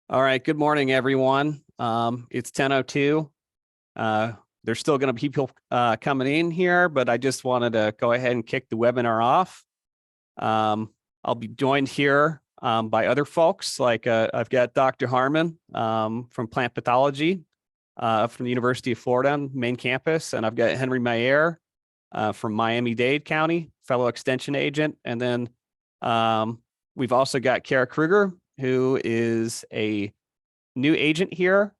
All right, good morning, everyone. It's 10:02. There's still going to be people coming in here, but I just wanted to go ahead and kick the webinar off. I'll be joined here by other folks, like I've got Dr. Harmon from plant pathology from the University of Florida main campus, and I've got Henry Mayer from Miami-Dade County, fellow extension agent, and then we've also got Kara Kruger, who is a new agent here.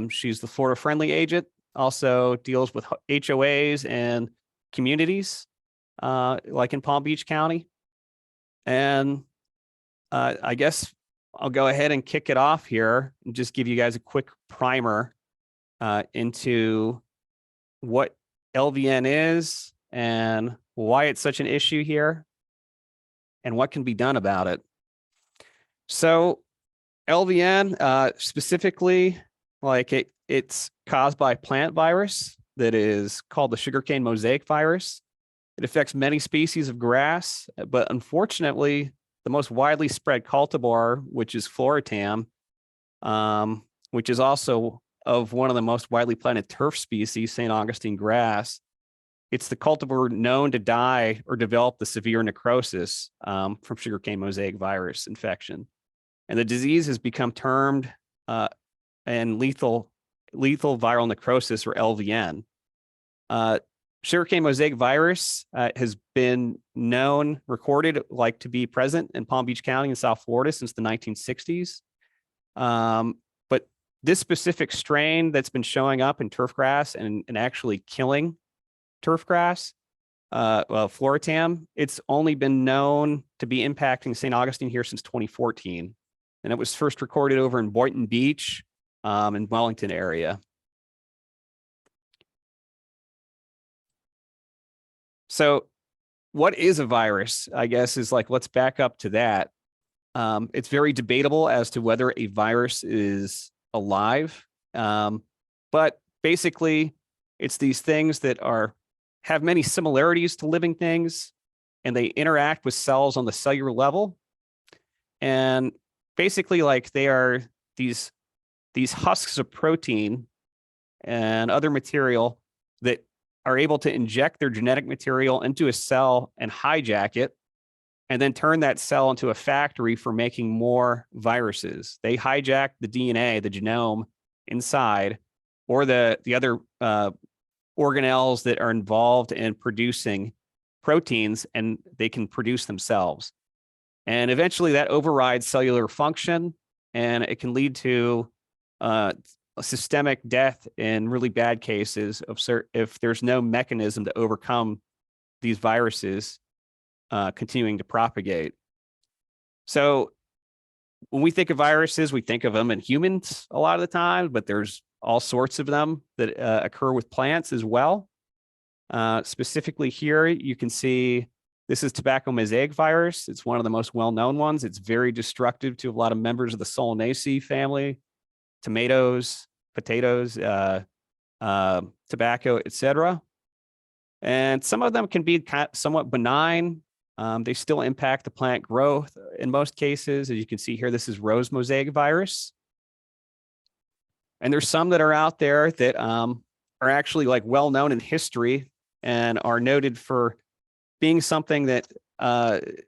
She's the Florida friendly agent, also deals with HOAs and communities, like in Palm Beach County. And I guess I'll go ahead and kick it off here and just give you guys a quick primer into what LVN is and why it's such an issue here and what can be done about it. So LVN, specifically, like it's caused by plant virus that is called the sugarcane mosaic virus. It affects many species of grass, but unfortunately, the most widely spread cultivar, which is Floratam, which is also of one of the most widely planted turf species, St. Augustinegrass. It's the cultivar known to die or develop the severe necrosis from sugarcane mosaic virus infection. And the disease has become termed and lethal viral necrosis, or LVN. Sugarcane mosaic virus has been recorded to be present in Palm Beach County in South Florida since the 1960s. But this specific strain that's been showing up in turfgrass and actually killing turfgrass, Floratam, it's only been known to be impacting St. Augustine here since 2014. And it was first recorded over in Boynton Beach in Wellington area. So what is a virus, I guess, is let's back up to that. It's very debatable as to whether a virus is alive. But basically, it's these things that have many similarities to living things, and they interact with cells on the cellular level. And basically, they are these husks of protein and other material that are able to inject their genetic material into a cell and hijack it, and then turn that cell into a factory for making more viruses. They hijack the DNA, the genome inside, or the other organelles that are involved in producing proteins, and they can produce themselves. And eventually that overrides cellular function, and it can lead to a systemic death in really bad cases if there's no mechanism to overcome these viruses continuing to propagate. So when we think of viruses, we think of them in humans a lot of the time, but there's all sorts of them that occur with plants as well. Specifically here, you can see this is tobacco mosaic virus. It's one of the most well-known ones. It's very destructive to a lot of members of the Solanaceae family, tomatoes, potatoes, tobacco, etc. And some of them can be somewhat benign. They still impact the plant growth in most cases. As you can see here, this is rose mosaic virus. And there's some that are out there that are actually well-known in history and are noted for being something that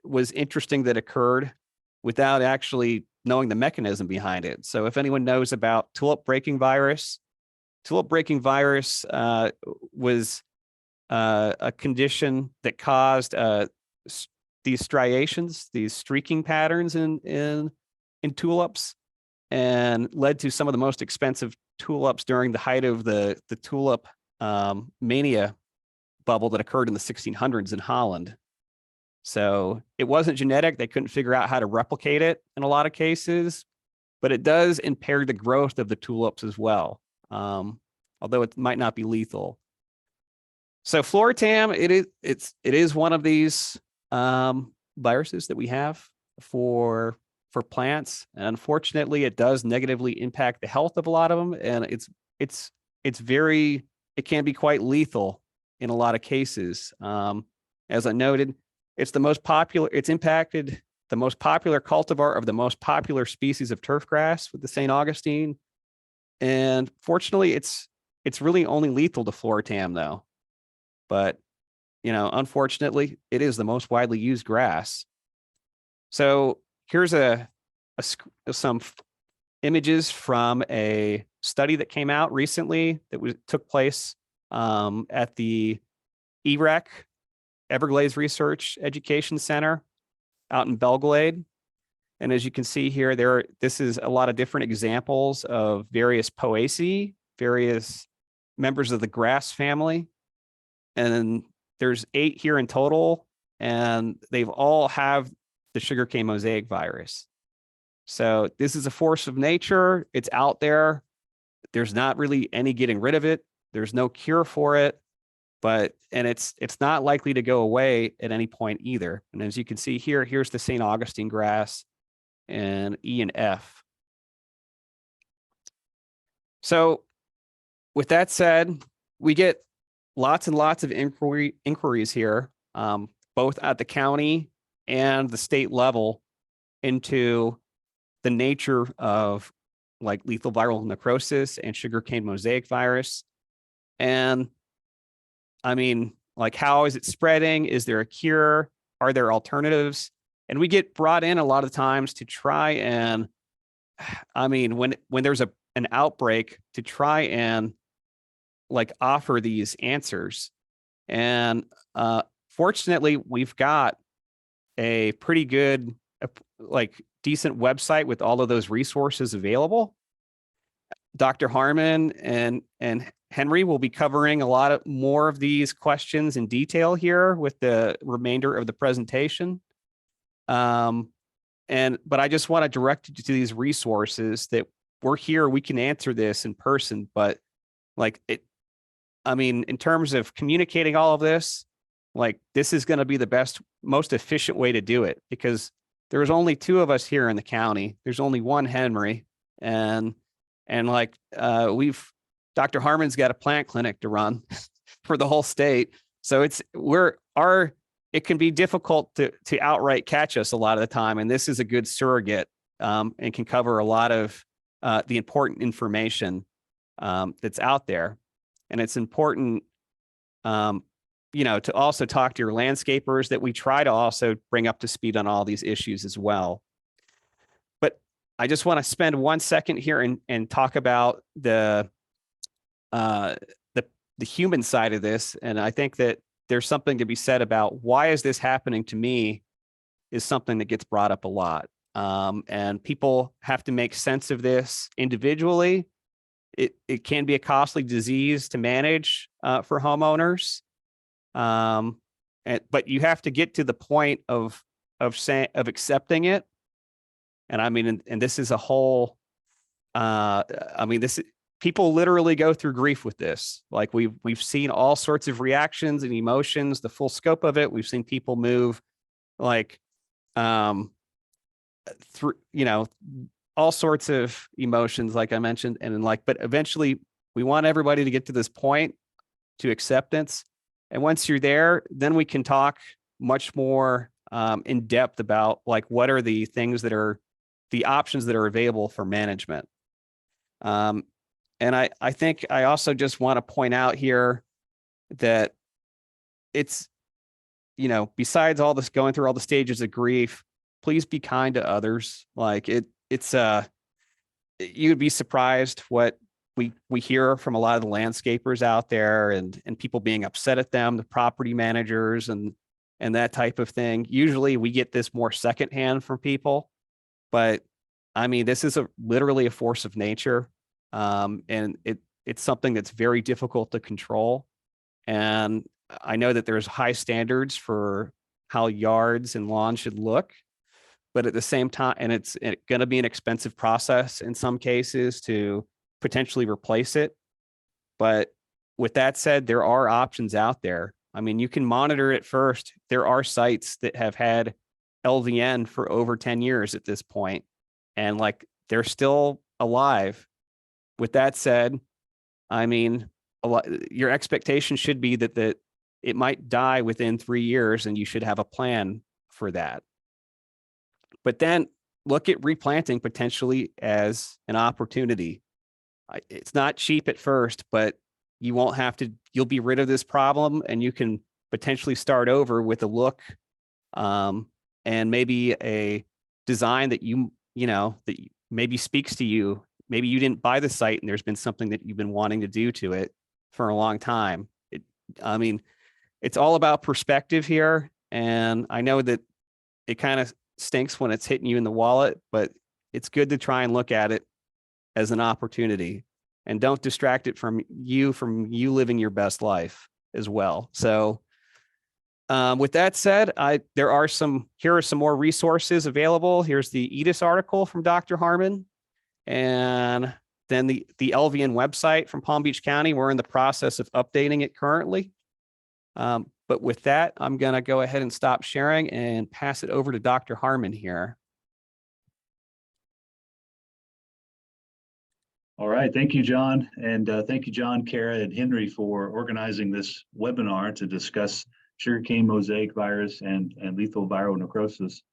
was interesting that occurred without actually knowing the mechanism behind it. So if anyone knows about tulip breaking virus was a condition that caused these striations, these streaking patterns in tulips, and led to some of the most expensive tulips during the height of the tulip mania bubble that occurred in the 1600s in Holland. So it wasn't genetic. They couldn't figure out how to replicate it in a lot of cases, but it does impair the growth of the tulips as well, although it might not be lethal. So Floratam, it is one of these viruses that we have for plants, and unfortunately, it does negatively impact the health of a lot of them, and it can be quite lethal in a lot of cases. As I noted, it's the most popular. It's impacted the most popular cultivar of the most popular species of turf grass with the St. Augustine. And fortunately, it's really only lethal to Floratam though. But, you know, unfortunately, it is the most widely used grass. So here's some images from a study that came out recently that took place at the EREC, Everglades Research Education Center out in Belglade. And as you can see here, this is a lot of different examples of various Poaceae, various members of the grass family. And there's 8 here in total, and they've all have the sugarcane mosaic virus. So this is a force of nature. It's out there. There's not really any getting rid of it. There's no cure for it, and it's not likely to go away at any point either. And as you can see here, here's the St. Augustinegrass and E and F. So with that said, we get lots and lots of inquiries here, both at the county and the state level, into the nature of like lethal viral necrosis and sugarcane mosaic virus. And I mean, like, how is it spreading? Is there a cure? Are there alternatives? And we get brought in a lot of times to try and, I mean, when there's an outbreak, to try and like offer these answers. And fortunately, we've got a pretty good, like decent website with all of those resources available. Dr. Harmon and Henry will be covering a lot more of these questions in detail here with the remainder of the presentation. But I just want to direct you to these resources that we're here. We can answer this in person, but like I mean, in terms of communicating all of this, like this is going to be the best, most efficient way to do it, because there's only 2 of us here in the county. There's only one Henry, and like Dr. Harmon's got a plant clinic to run for the whole state. So it can be difficult to outright catch us a lot of the time. And this is a good surrogate and can cover a lot of the important information that's out there. And it's important, you know, to also talk to your landscapers, that we try to also bring up to speed on all these issues as well. But I just want to spend 1 second here and talk about the human side of this. And I think that there's something to be said about why is this happening to me is something that gets brought up a lot. And people have to make sense of this individually. It can be a costly disease to manage for homeowners. But you have to get to the point of accepting it. And I mean, and this is a whole, I mean, people literally go through grief with this. Like we've seen all sorts of reactions and emotions, the full scope of it. We've seen people move like, through, you know, all sorts of emotions, like I mentioned, and like, but eventually we want everybody to get to this point to acceptance. And once you're there, then we can talk much more in depth about like, what are the things that are the options that are available for management. And I think I also just want to point out here that it's, you know, besides all this, going through all the stages of grief, please be kind to others. Like you'd be surprised what we hear from a lot of the landscapers out there, and people being upset at them, the property managers and that type of thing. Usually we get this more secondhand from people, but I mean, this is literally a force of nature. And it's something that's very difficult to control. And I know that there's high standards for how yards and lawns should look, but at the same time, and it's going to be an expensive process in some cases to potentially replace it. But with that said, there are options out there. I mean, you can monitor it first. There are sites that have had LVN for over 10 years at this point, and like they're still alive. With that said, I mean, your expectation should be that it might die within 3 years, and you should have a plan for that. But then look at replanting potentially as an opportunity. It's not cheap at first, but you won't have to, you'll be rid of this problem and you can potentially start over with a look and maybe a design that that maybe speaks to you. Maybe you didn't buy the site and there's been something that you've been wanting to do to it for a long time. I mean, it's all about perspective here. And I know that it kind of stinks when it's hitting you in the wallet, but it's good to try and look at it as an opportunity and don't distract it from you living your best life as well. So with that said, here are some more resources available. Here's the EDIS article from Dr. Harmon, and then the LVN website from Palm Beach County. We're in the process of updating it currently. But with that, I'm going to go ahead and stop sharing and pass it over to Dr. Harmon here. All right, thank you, John. And thank you, John, Kara, and Henry for organizing this webinar to discuss sugarcane mosaic virus and lethal viral necrosis.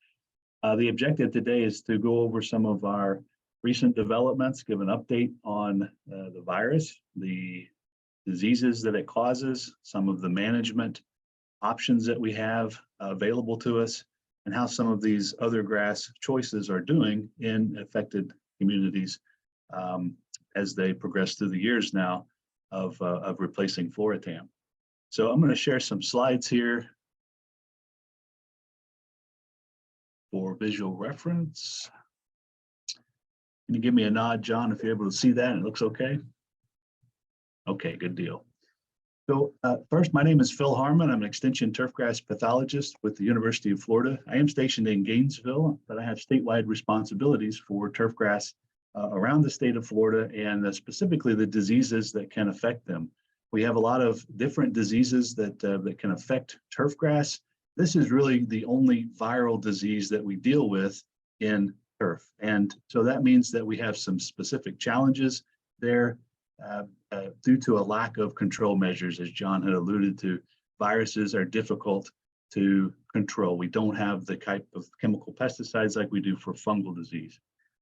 The objective today is to go over some of our recent developments, give an update on the virus, the diseases that it causes, some of the management options that we have available to us, and how some of these other grass choices are doing in affected communities as they progress through the years now of replacing Floratam. So I'm going to share some slides here for visual reference. Can you give me a nod, John, if you're able to see that? It looks okay? Okay, good deal. So first, my name is Phil Harmon. I'm an extension turfgrass pathologist with the University of Florida. I am stationed in Gainesville, but I have statewide responsibilities for turfgrass around the state of Florida and specifically the diseases that can affect them. We have a lot of different diseases that can affect turfgrass. This is really the only viral disease that we deal with in turf. And so that means that we have some specific challenges there due to a lack of control measures, as John had alluded to. Viruses are difficult to control. We don't have the type of chemical pesticides like we do for fungal disease.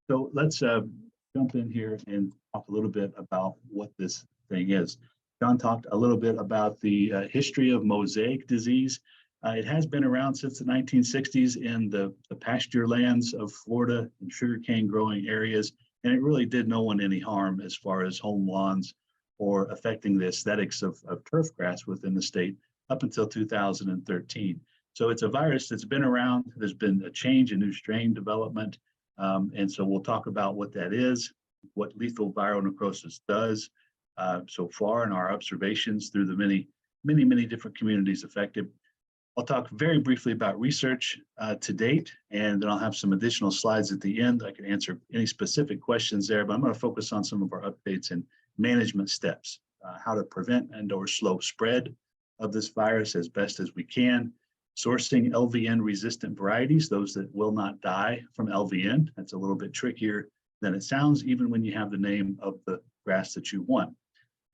So let's jump in here and talk a little bit about what this thing is. John talked a little bit about the history of mosaic disease. It has been around since the 1960s in the pasture lands of Florida and sugarcane growing areas, and it really did no one any harm as far as home lawns or affecting the aesthetics of turf grass within the state up until 2013. So it's a virus that's been around. There's been a change, a new strain development, and so we'll talk about what that is, what lethal viral necrosis does so far in our observations through the many different communities affected. I'll talk very briefly about research to date, and then I'll have some additional slides at the end. I can answer any specific questions there, but I'm going to focus on some of our updates and management steps, how to prevent and or slow spread of this virus as best as we can, sourcing LVN resistant varieties, those that will not die from LVN. That's a little bit trickier than it sounds, even when you have the name of the grass that you want.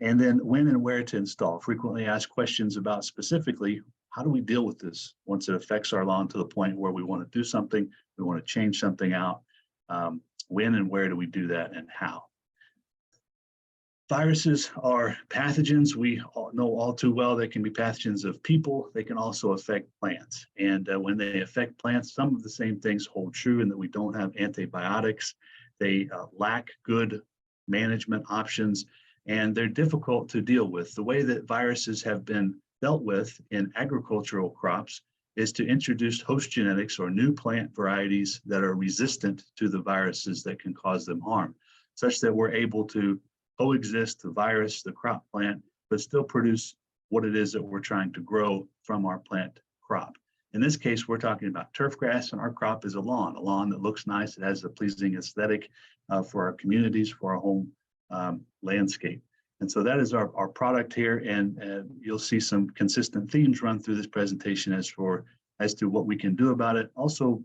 And then when and where to install. Frequently asked questions about specifically, how do we deal with this once it affects our lawn to the point where we want to do something, we want to change something out, when and where do we do that and how? Viruses are pathogens. We all know all too well they can be pathogens of people. They can also affect plants. And when they affect plants, some of the same things hold true in that we don't have antibiotics. They lack good management options, and they're difficult to deal with. The way that viruses have been dealt with in agricultural crops is to introduce host genetics or new plant varieties that are resistant to the viruses that can cause them harm, such that we're able to coexist the virus, the crop plant, but still produce what it is that we're trying to grow from our plant crop. In this case, we're talking about turf grass, and our crop is a lawn that looks nice. It has a pleasing aesthetic for our communities, for our home landscape. And so that is our product here, and you'll see some consistent themes run through this presentation as to what we can do about it. Also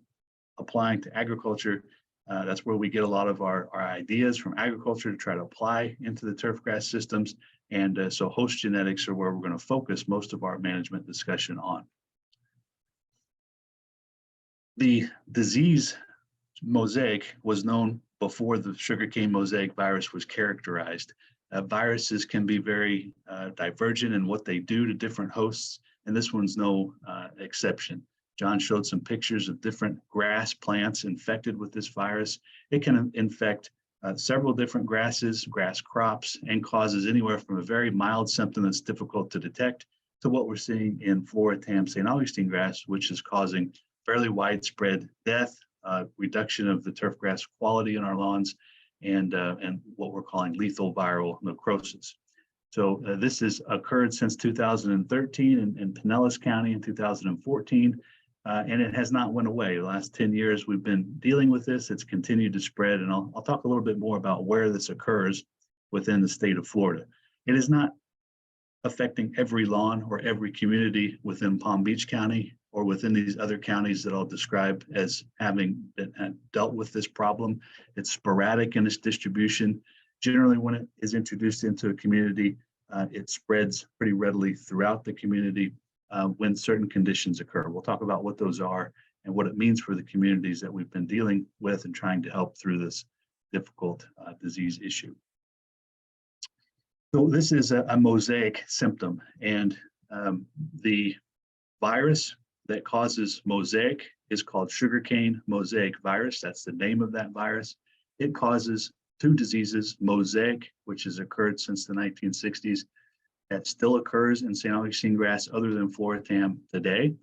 applying to agriculture, that's where we get a lot of our ideas from agriculture to try to apply into the turf grass systems. And so host genetics are where we're going to focus most of our management discussion on. The disease mosaic was known before the sugarcane mosaic virus was characterized. Viruses can be very divergent in what they do to different hosts, and this one's no exception. John showed some pictures of different grass plants infected with this virus. It can infect several different grasses, grass crops, and causes anywhere from a very mild symptom that's difficult to detect to what we're seeing in Floritam St. Augustinegrass, which is causing fairly widespread death, reduction of the turf grass quality in our lawns, and what we're calling lethal viral necrosis. So this has occurred since 2013 in Pinellas County in 2014, and it has not went away. The last 10 years we've been dealing with this. It's continued to spread, and I'll talk a little bit more about where this occurs within the state of Florida. It is not affecting every lawn or every community within Palm Beach County or within these other counties that I'll describe as having dealt with this problem. It's sporadic in its distribution. Generally, when it is introduced into a community, it spreads pretty readily throughout the community when certain conditions occur. We'll talk about what those are and what it means for the communities that we've been dealing with and trying to help through this difficult disease issue. So this is a mosaic symptom, and the virus that causes mosaic is called sugarcane mosaic virus. That's the name of that virus. It causes two diseases, mosaic, which has occurred since the 1960s, that still occurs in St. Augustinegrass other than Floritam today,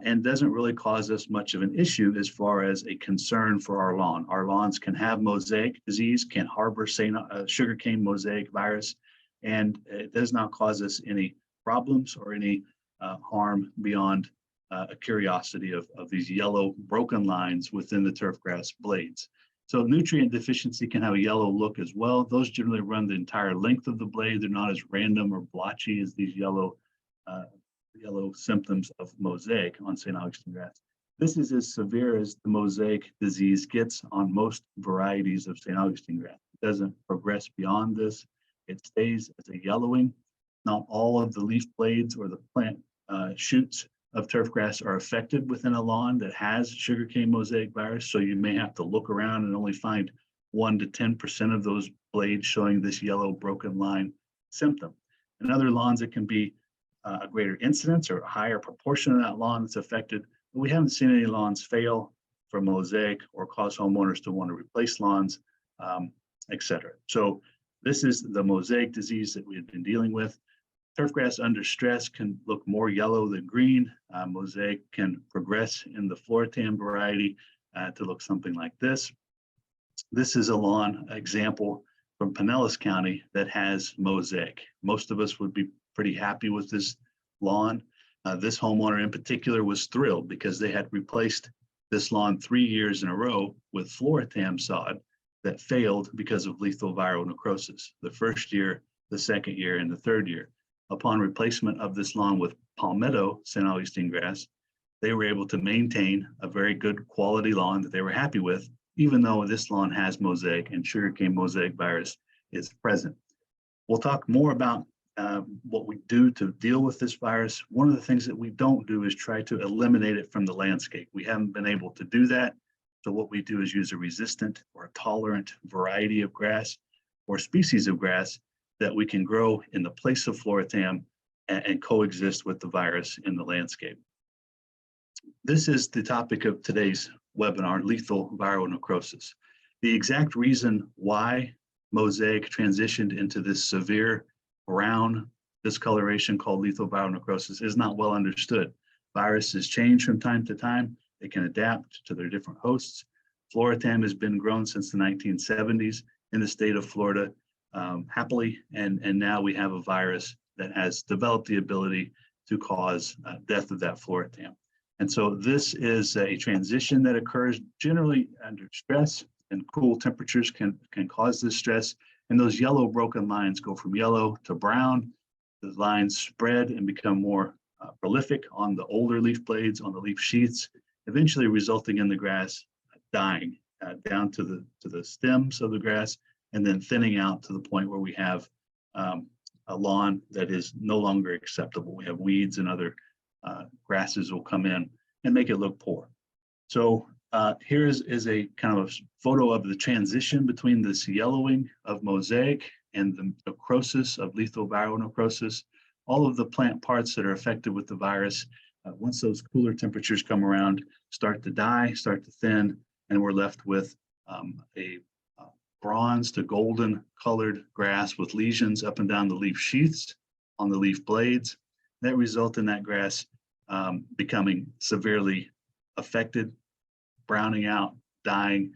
and doesn't really cause us much of an issue as far as a concern for our lawn. Our lawns can have mosaic disease, can harbor sugarcane mosaic virus, and it does not cause us any problems or any harm beyond a curiosity of these yellow broken lines within the turf grass blades. So nutrient deficiency can have a yellow look as well. Those generally run the entire length of the blade. They're not as random or blotchy as these yellow symptoms of mosaic on St. Augustinegrass. This is as severe as the mosaic disease gets on most varieties of St. Augustinegrass. It doesn't progress beyond this. It stays as a yellowing. Not all of the leaf blades or the plant shoots of turf grass are affected within a lawn that has sugarcane mosaic virus. So you may have to look around and only find 1 to 10% of those blades showing this yellow broken line symptom. In other lawns, it can be a greater incidence or a higher proportion of that lawn that's affected. But we haven't seen any lawns fail from mosaic or cause homeowners to want to replace lawns, et cetera. So this is the mosaic disease that we have been dealing with. Turfgrass under stress can look more yellow than green. Mosaic can progress in the Floritam variety to look something like this. This is a lawn example from Pinellas County that has mosaic. Most of us would be pretty happy with this lawn. This homeowner in particular was thrilled because they had replaced this lawn 3 years in a row with Floritam sod that failed because of lethal viral necrosis. The first year, the second year, and the third year. Upon replacement of this lawn with Palmetto St. Augustinegrass, they were able to maintain a very good quality lawn that they were happy with, even though this lawn has mosaic and sugarcane mosaic virus is present. We'll talk more about what we do to deal with this virus. One of the things that we don't do is try to eliminate it from the landscape. We haven't been able to do that. So what we do is use a resistant or a tolerant variety of grass or species of grass that we can grow in the place of Floritam and coexist with the virus in the landscape. This is the topic of today's webinar, lethal viral necrosis. The exact reason why mosaic transitioned into this severe brown discoloration called lethal viral necrosis is not well understood. Viruses change from time to time. They can adapt to their different hosts. Floritam has been grown since the 1970s in the state of Florida. Happily, and now we have a virus that has developed the ability to cause death of that Floritam. And so this is a transition that occurs generally under stress, and cool temperatures can cause this stress. And those yellow broken lines go from yellow to brown. The lines spread and become more prolific on the older leaf blades, on the leaf sheaths, eventually resulting in the grass dying down to the stems of the grass, and then thinning out to the point where we have a lawn that is no longer acceptable. We have weeds and other grasses will come in and make it look poor. So here is a kind of a photo of the transition between this yellowing of mosaic and the necrosis of lethal viral necrosis. All of the plant parts that are affected with the virus, once those cooler temperatures come around, start to die, start to thin, and we're left with a bronze to golden colored grass with lesions up and down the leaf sheaths on the leaf blades that result in that grass becoming severely affected, browning out, dying,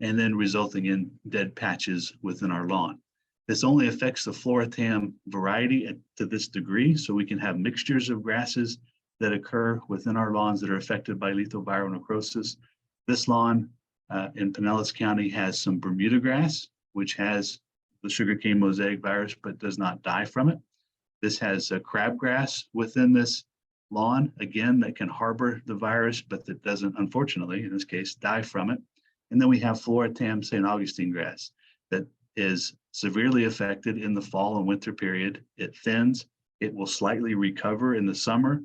and then resulting in dead patches within our lawn. This only affects the Floratam variety to this degree, so we can have mixtures of grasses that occur within our lawns that are affected by lethal viral necrosis. This lawn in Pinellas County has some Bermuda grass, which has the sugarcane mosaic virus, but does not die from it. This has crabgrass within this lawn, again, that can harbor the virus, but that doesn't, unfortunately, in this case, die from it. And then we have Floratam St. Augustinegrass that is severely affected in the fall and winter period. It thins, it will slightly recover in the summer.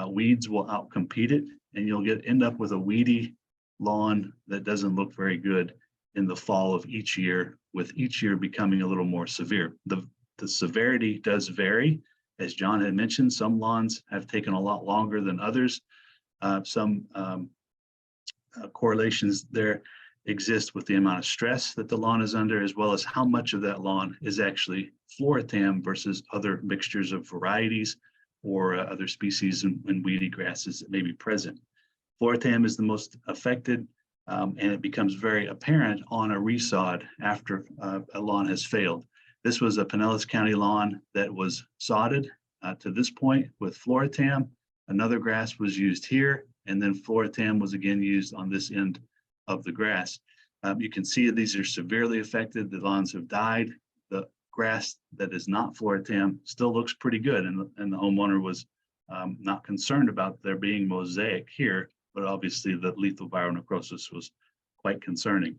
Weeds will outcompete it, and you'll end up with a weedy lawn that doesn't look very good in the fall of each year, with each year becoming a little more severe. The severity does vary. As John had mentioned, some lawns have taken a lot longer than others. Some correlations there exist with the amount of stress that the lawn is under, as well as how much of that lawn is actually Floratam versus other mixtures of varieties or other species and weedy grasses that may be present. Floratam is the most affected, and it becomes very apparent on a resod after a lawn has failed. This was a Pinellas County lawn that was sodded to this point with Floratam. Another grass was used here, and then Floratam was again used on this end of the grass. You can see these are severely affected. The lawns have died. The grass that is not Floratam still looks pretty good, and the homeowner was not concerned about there being mosaic here, but obviously the lethal viral necrosis was quite concerning.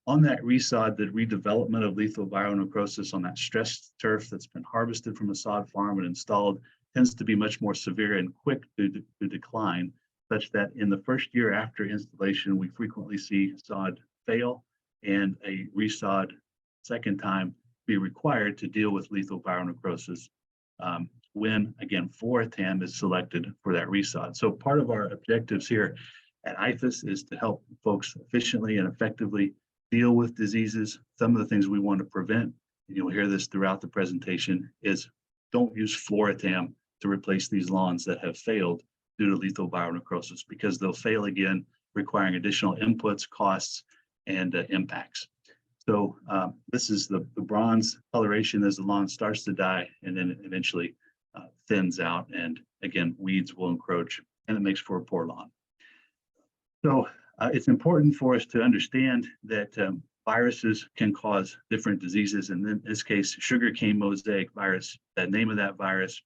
On that resod, the redevelopment of lethal viral necrosis on that stressed turf that's been harvested from a sod farm and installed tends to be much more severe and quick to decline, such that in the first year after installation, we frequently see sod fail and a resod second time be required to deal with lethal viral necrosis when, again, Floratam is selected for that resod. So part of our objectives here at IFAS is to help folks efficiently and effectively deal with diseases. Some of the things we want to prevent, and you'll hear this throughout the presentation, is don't use Floratam to replace these lawns that have failed due to lethal viral necrosis, because they'll fail again, requiring additional inputs, costs, and impacts. So this is the bronze coloration as the lawn starts to die, and then it eventually thins out, and again, weeds will encroach, and it makes for a poor lawn. So it's important for us to understand that viruses can cause different diseases, and in this case, sugarcane mosaic virus, the name of that virus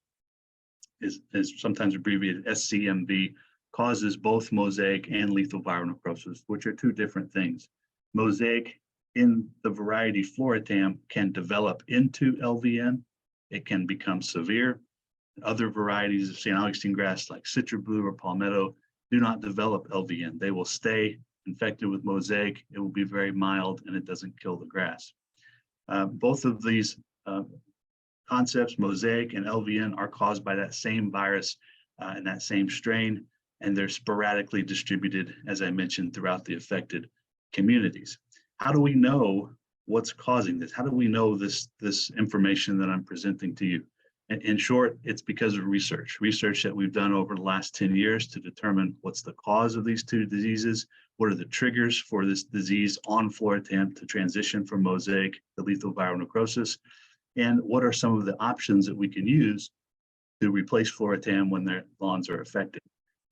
is sometimes abbreviated SCMV, causes both mosaic and lethal viral necrosis, which are two different things. Mosaic in the variety Floratam can develop into LVN. It can become severe. Other varieties of St. Augustinegrass like Citra Blue or Palmetto do not develop LVN. They will stay infected with mosaic. It will be very mild and it doesn't kill the grass. Both of these concepts, mosaic and LVN, are caused by that same virus and that same strain, and they're sporadically distributed, as I mentioned, throughout the affected communities. How do we know what's causing this? How do we know this information that I'm presenting to you? In short, it's because of research that we've done over the last 10 years to determine what's the cause of these two diseases, what are the triggers for this disease on Floratam to transition from mosaic to lethal viral necrosis, and what are some of the options that we can use to replace Floratam when their lawns are affected.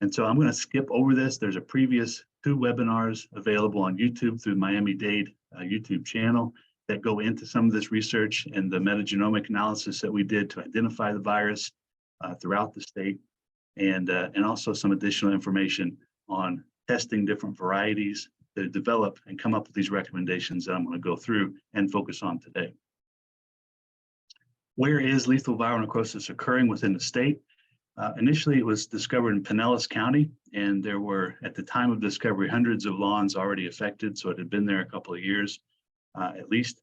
And so I'm going to skip over this. There's a previous 2 webinars available on YouTube through Miami-Dade YouTube channel that go into some of this research and the metagenomic analysis that we did to identify the virus throughout the state, and also some additional information on testing different varieties to develop and come up with these recommendations that I'm going to go through and focus on today. Where is lethal viral necrosis occurring within the state? Initially, it was discovered in Pinellas County, and there were, at the time of discovery, hundreds of lawns already affected, so it had been there a couple of years at least.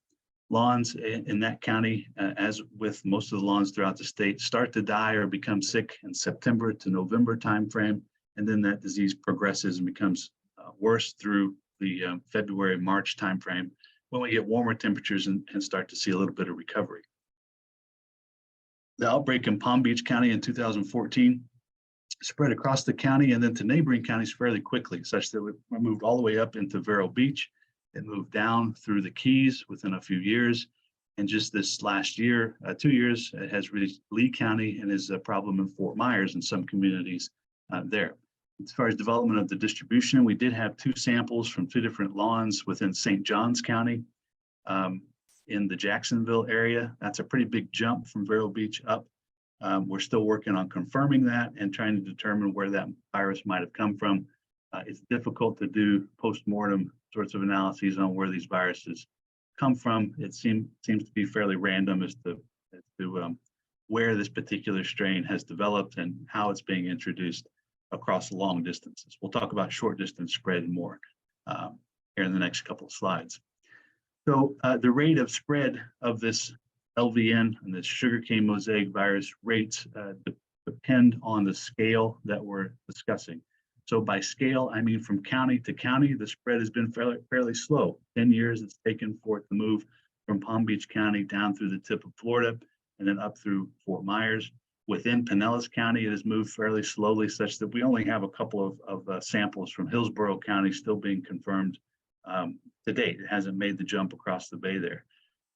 Lawns in that county, as with most of the lawns throughout the state, start to die or become sick in September to November timeframe, and then that disease progresses and becomes worse through the February, March timeframe when we get warmer temperatures and start to see a little bit of recovery. The outbreak in Palm Beach County in 2014 spread across the county and then to neighboring counties fairly quickly, such that we moved all the way up into Vero Beach. It moved down through the Keys within a few years. And just this last year, 2 years, it has reached Lee County and is a problem in Fort Myers and some communities there. As far as development of the distribution, we did have 2 samples from 2 different lawns within St. Johns County in the Jacksonville area. That's a pretty big jump from Vero Beach up. We're still working on confirming that and trying to determine where that virus might have come from. It's difficult to do post-mortem sorts of analyses on where these viruses come from. It seems to be fairly random as to where this particular strain has developed and how it's being introduced across long distances. We'll talk about short distance spread more here in the next couple of slides. So the rate of spread of this LVN and this sugarcane mosaic virus rates depend on the scale that we're discussing. So by scale, I mean from county to county, the spread has been fairly slow. 10 years it's taken for it to move from Palm Beach County down through the tip of Florida and then up through Fort Myers. Within Pinellas County, it has moved fairly slowly, such that we only have a couple of samples from Hillsborough County still being confirmed to date. It hasn't made the jump across the bay there.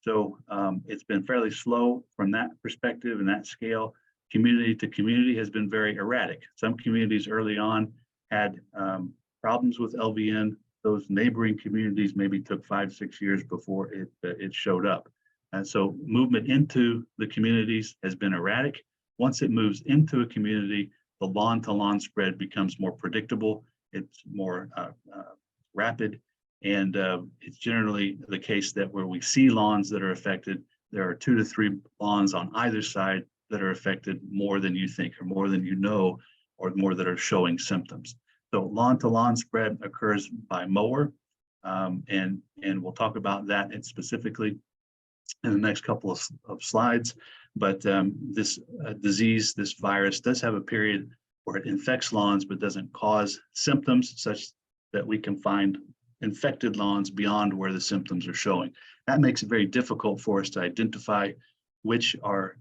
So it's been fairly slow from that perspective and that scale. Community to community has been very erratic. Some communities early on had problems with LVN. Those neighboring communities maybe took 5-6 years before it showed up. And so movement into the communities has been erratic. Once it moves into a community, the lawn-to-lawn spread becomes more predictable. It's more rapid. And it's generally the case that where we see lawns that are affected, there are 2 to 3 lawns on either side that are affected more than you think or more than you know, or more that are showing symptoms. So lawn-to-lawn spread occurs by mower, and we'll talk about that specifically in the next couple of slides. But this disease, this virus does have a period where it infects lawns but doesn't cause symptoms such that we can find infected lawns beyond where the symptoms are showing. That makes it very difficult for us to identify which are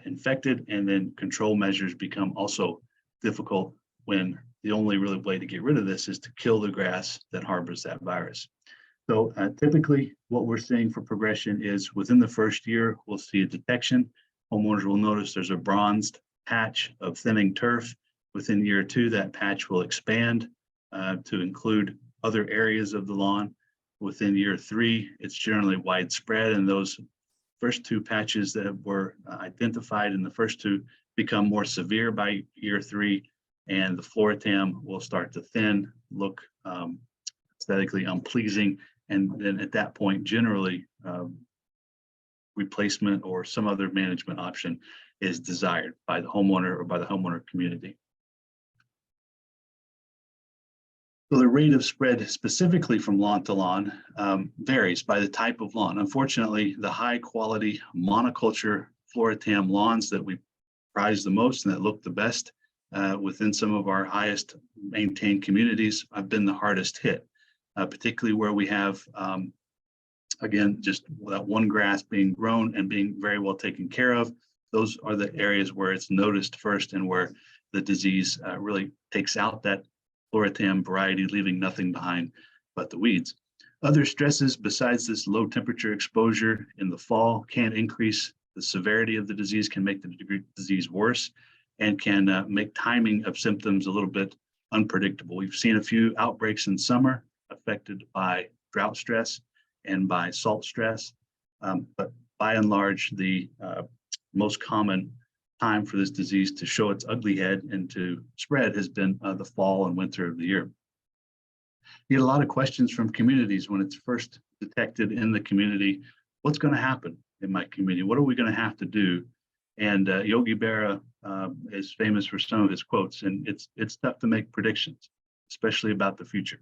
infected, and then control measures become also difficult when the only really way to get rid of this is to kill the grass that harbors that virus. So typically what we're seeing for progression is within the first year, we'll see a detection. Homeowners will notice there's a bronzed patch of thinning turf. Within year 2, that patch will expand to include other areas of the lawn. Within year 3, it's generally widespread, and those first 2 patches that were identified in the first 2 become more severe by year 3, and the floratam will start to thin, look aesthetically unpleasing, and then at that point, generally replacement or some other management option is desired by the homeowner or by the homeowner community. So the rate of spread specifically from lawn to lawn varies by the type of lawn. Unfortunately, the high quality monoculture floratam lawns that we prize the most and that look the best within some of our highest maintained communities have been the hardest hit, particularly where we have, again, just that one grass being grown and being very well taken care of. Those are the areas where it's noticed first and where the disease really takes out that floratam variety, leaving nothing behind but the weeds. Other stresses besides this low temperature exposure in the fall can increase the severity of the disease, can make the disease worse, and can make timing of symptoms a little bit unpredictable. We've seen a few outbreaks in summer affected by drought stress and by salt stress, but by and large, the most common time for this disease to show its ugly head and to spread has been the fall and winter of the year. You get a lot of questions from communities when it's first detected in the community. What's going to happen in my community? What are we going to have to do? And Yogi Berra is famous for some of his quotes, and it's tough to make predictions, especially about the future.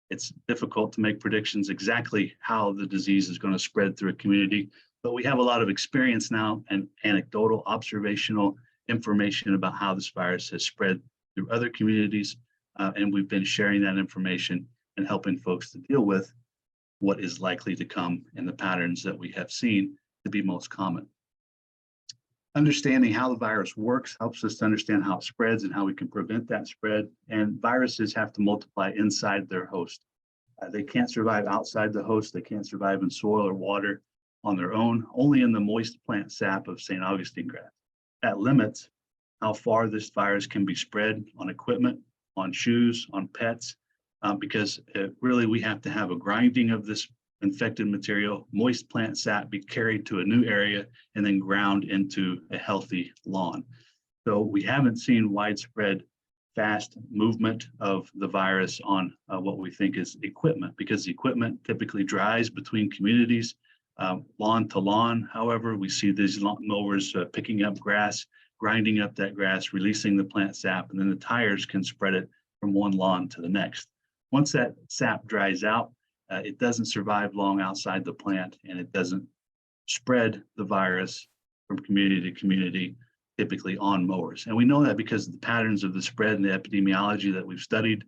It's difficult to make predictions exactly how the disease is going to spread through a community, but we have a lot of experience now and anecdotal observational information about how this virus has spread through other communities, and we've been sharing that information and helping folks to deal with what is likely to come and the patterns that we have seen to be most common. Understanding how the virus works helps us to understand how it spreads and how we can prevent that spread. And viruses have to multiply inside their host. They can't survive outside the host. They can't survive in soil or water on their own, only in the moist plant sap of St. Augustinegrass. That limits how far this virus can be spread on equipment, on shoes, on pets, because really we have to have a grinding of this infected material, moist plant sap be carried to a new area and then ground into a healthy lawn. So we haven't seen widespread fast movement of the virus on what we think is equipment, because the equipment typically dries between communities, lawn to lawn. However, we see these mowers picking up grass, grinding up that grass, releasing the plant sap, and then the tires can spread it from one lawn to the next. Once that sap dries out, it doesn't survive long outside the plant, and it doesn't spread the virus from community to community, typically on mowers. And we know that because of the patterns of the spread and the epidemiology that we've studied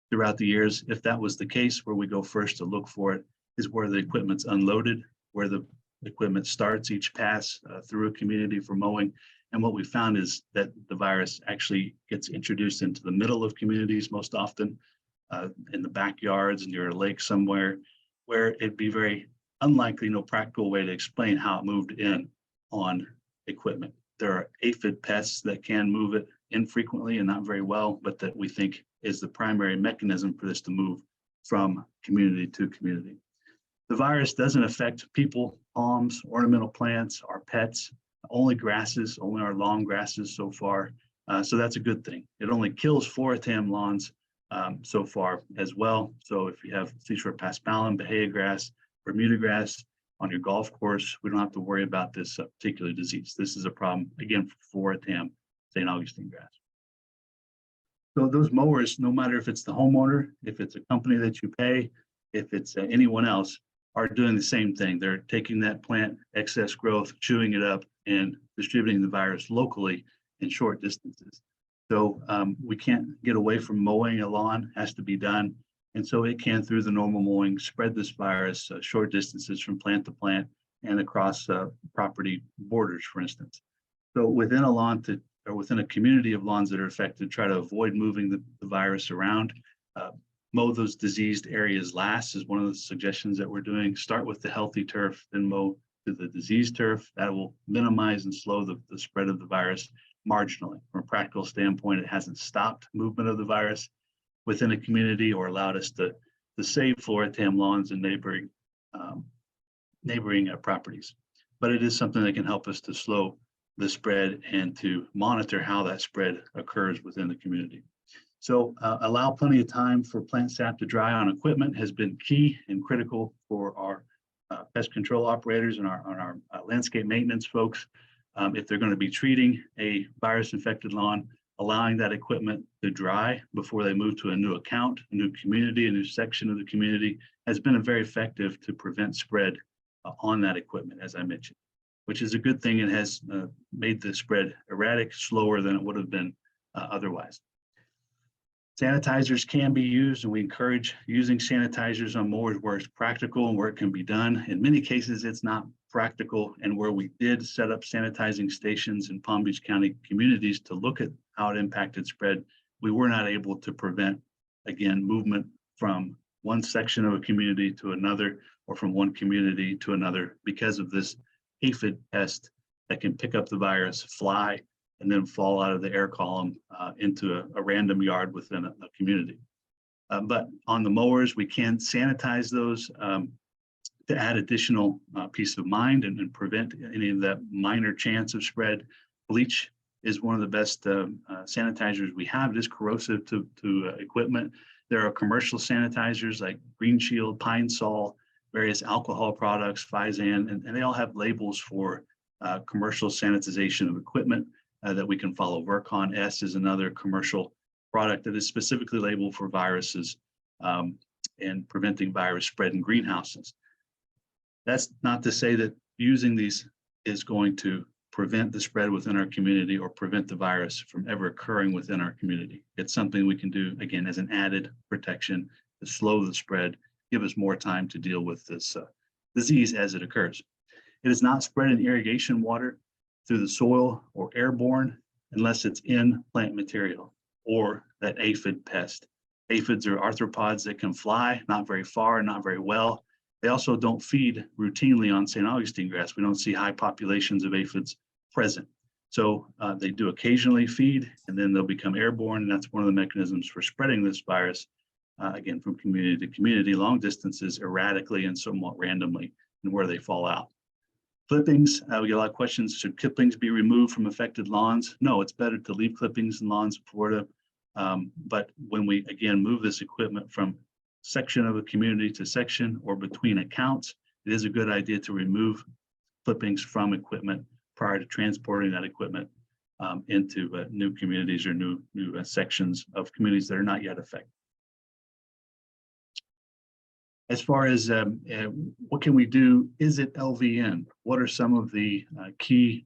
throughout the years. If that was the case, where we go first to look for it is where the equipment's unloaded, where the equipment starts each pass through a community for mowing. And what we found is that the virus actually gets introduced into the middle of communities most often, in the backyards near a lake somewhere, where it'd be very unlikely, no practical way to explain how it moved in on equipment. There are aphid pests that can move it infrequently and not very well, but that we think is the primary mechanism for this to move from community to community. The virus doesn't affect people, palms, ornamental plants, our pets, only grasses, only our long grasses so far. So that's a good thing. It only kills Floritam lawns so far as well. So if you have seashore paspalum, bahia grass, Bermuda grass on your golf course, we don't have to worry about this particular disease. This is a problem, again, for Floritam, St. Augustinegrass. So those mowers, no matter if it's the homeowner, if it's a company that you pay, if it's anyone else, are doing the same thing. They're taking that plant excess growth, chewing it up, and distributing the virus locally in short distances. So we can't get away from mowing a lawn, has to be done. And so it can, through the normal mowing, spread this virus short distances from plant to plant and across property borders, for instance. So within a lawn or within a community of lawns that are affected, try to avoid moving the virus around. Mow those diseased areas last is one of the suggestions that we're doing. Start with the healthy turf, then mow to the diseased turf. That will minimize and slow the spread of the virus marginally. From a practical standpoint, it hasn't stopped movement of the virus within a community or allowed us to save Floritam lawns and neighboring properties. But it is something that can help us to slow the spread and to monitor how that spread occurs within the community. So allow plenty of time for plant sap to dry on equipment has been key and critical for our pest control operators and our landscape maintenance folks. If they're going to be treating a virus infected lawn, allowing that equipment to dry before they move to a new account, a new community, a new section of the community has been very effective to prevent spread on that equipment, as I mentioned, which is a good thing and has made the spread erratic, slower than it would have been otherwise. Sanitizers can be used, and we encourage using sanitizers on mowers where it's practical and where it can be done. In many cases, it's not practical, and where we did set up sanitizing stations in Palm Beach County communities to look at how it impacted spread, we were not able to prevent, again, movement from one section of a community to another or from one community to another because of this aphid pest that can pick up the virus, fly, and then fall out of the air column into a random yard within a community. But on the mowers, we can sanitize those to add additional peace of mind and prevent any of that minor chance of spread. Bleach is one of the best sanitizers we have. It is corrosive to equipment. There are commercial sanitizers like Green Shield, Pine Sol, various alcohol products, Fizan, and they all have labels for commercial sanitization of equipment. that we can follow. Virkon S is another commercial product that is specifically labeled for viruses and preventing virus spread in greenhouses. That's not to say that using these is going to prevent the spread within our community or prevent the virus from ever occurring within our community. It's something we can do, again, as an added protection to slow the spread, give us more time to deal with this disease as it occurs. It is not spread in irrigation water through the soil or airborne unless it's in plant material or that aphid pest. Aphids are arthropods that can fly, not very far, not very well. They also don't feed routinely on St. Augustine grass. We don't see high populations of aphids present. So they do occasionally feed, and then they'll become airborne, and that's one of the mechanisms for spreading this virus, again, from community to community, long distances, erratically and somewhat randomly, and where they fall out. Clippings, we get a lot of questions. Should clippings be removed from affected lawns? No, it's better to leave clippings in lawns in Florida. But when we, again, move this equipment from section of a community to section or between accounts, it is a good idea to remove clippings from equipment prior to transporting that equipment into new communities or new sections of communities that are not yet affected. As far as what can we do, is it LVN? What are some of the key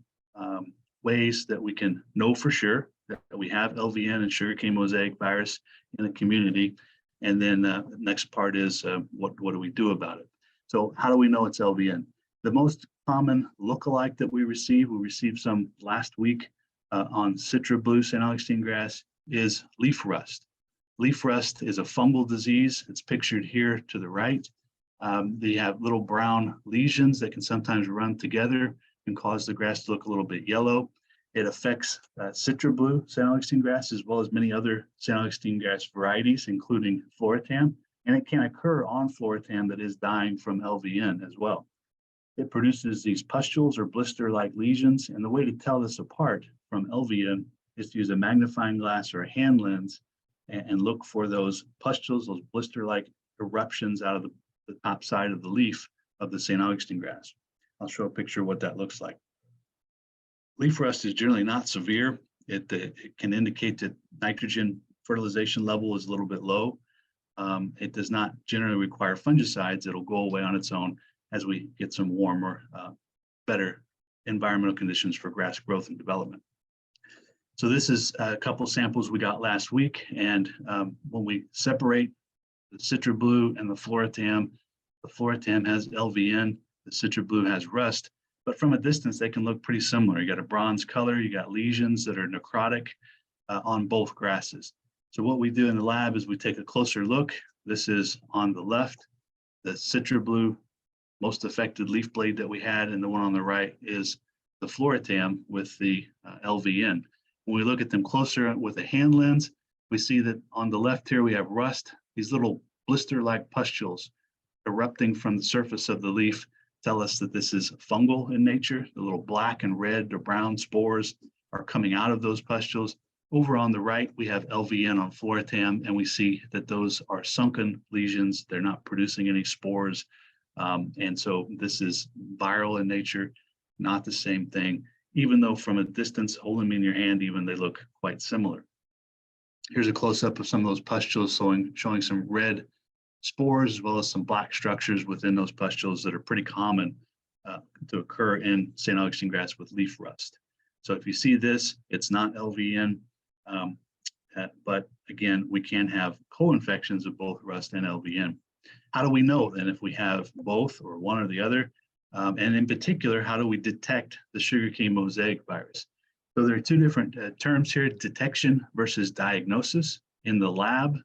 ways that we can know for sure that we have LVN and sugarcane mosaic virus in the community? And then the next part is what do we do about it? So how do we know it's LVN? The most common lookalike that we received some last week on Citra Blue St. Augustine grass, is leaf rust. Leaf rust is a fungal disease. It's pictured here to the right. They have little brown lesions that can sometimes run together and cause the grass to look a little bit yellow. It affects Citra Blue St. Augustine grass as well as many other St. Augustine grass varieties, including Floratam, and it can occur on Floratam that is dying from LVN as well. It produces these pustules or blister-like lesions, and the way to tell this apart from LVN is to use a magnifying glass or a hand lens and look for those pustules, those blister-like eruptions out of the top side of the leaf of the St. Augustine grass. I'll show a picture of what that looks like. Leaf rust is generally not severe. It can indicate that nitrogen fertilization level is a little bit low. It does not generally require fungicides. It'll go away on its own as we get some warmer, better environmental conditions for grass growth and development. So this is a couple samples we got last week, and when we separate the Citra Blue and the Floratam has LVN, the Citra Blue has rust, but from a distance they can look pretty similar. You got a bronze color, you got lesions that are necrotic on both grasses. So what we do in the lab is we take a closer look. This is on the left, the Citra Blue, most affected leaf blade that we had, and the one on the right is the Floratam with the LVN. When we look at them closer with a hand lens, we see that on the left here we have rust. These little blister-like pustules erupting from the surface of the leaf tell us that this is fungal in nature. The little black and red or brown spores are coming out of those pustules. Over on the right, we have LVN on Floratam, and we see that those are sunken lesions. They're not producing any spores. And so this is viral in nature, not the same thing, even though from a distance, holding them in your hand, even they look quite similar. Here's a close-up of some of those pustules showing some red spores as well as some black structures within those pustules that are pretty common to occur in St. Augustine grass with leaf rust. So if you see this, it's not LVN, but again, we can have co-infections of both rust and LVN. How do we know then if we have both or one or the other? And in particular, how do we detect the sugarcane mosaic virus? So there are two different terms here, detection versus diagnosis. In the lab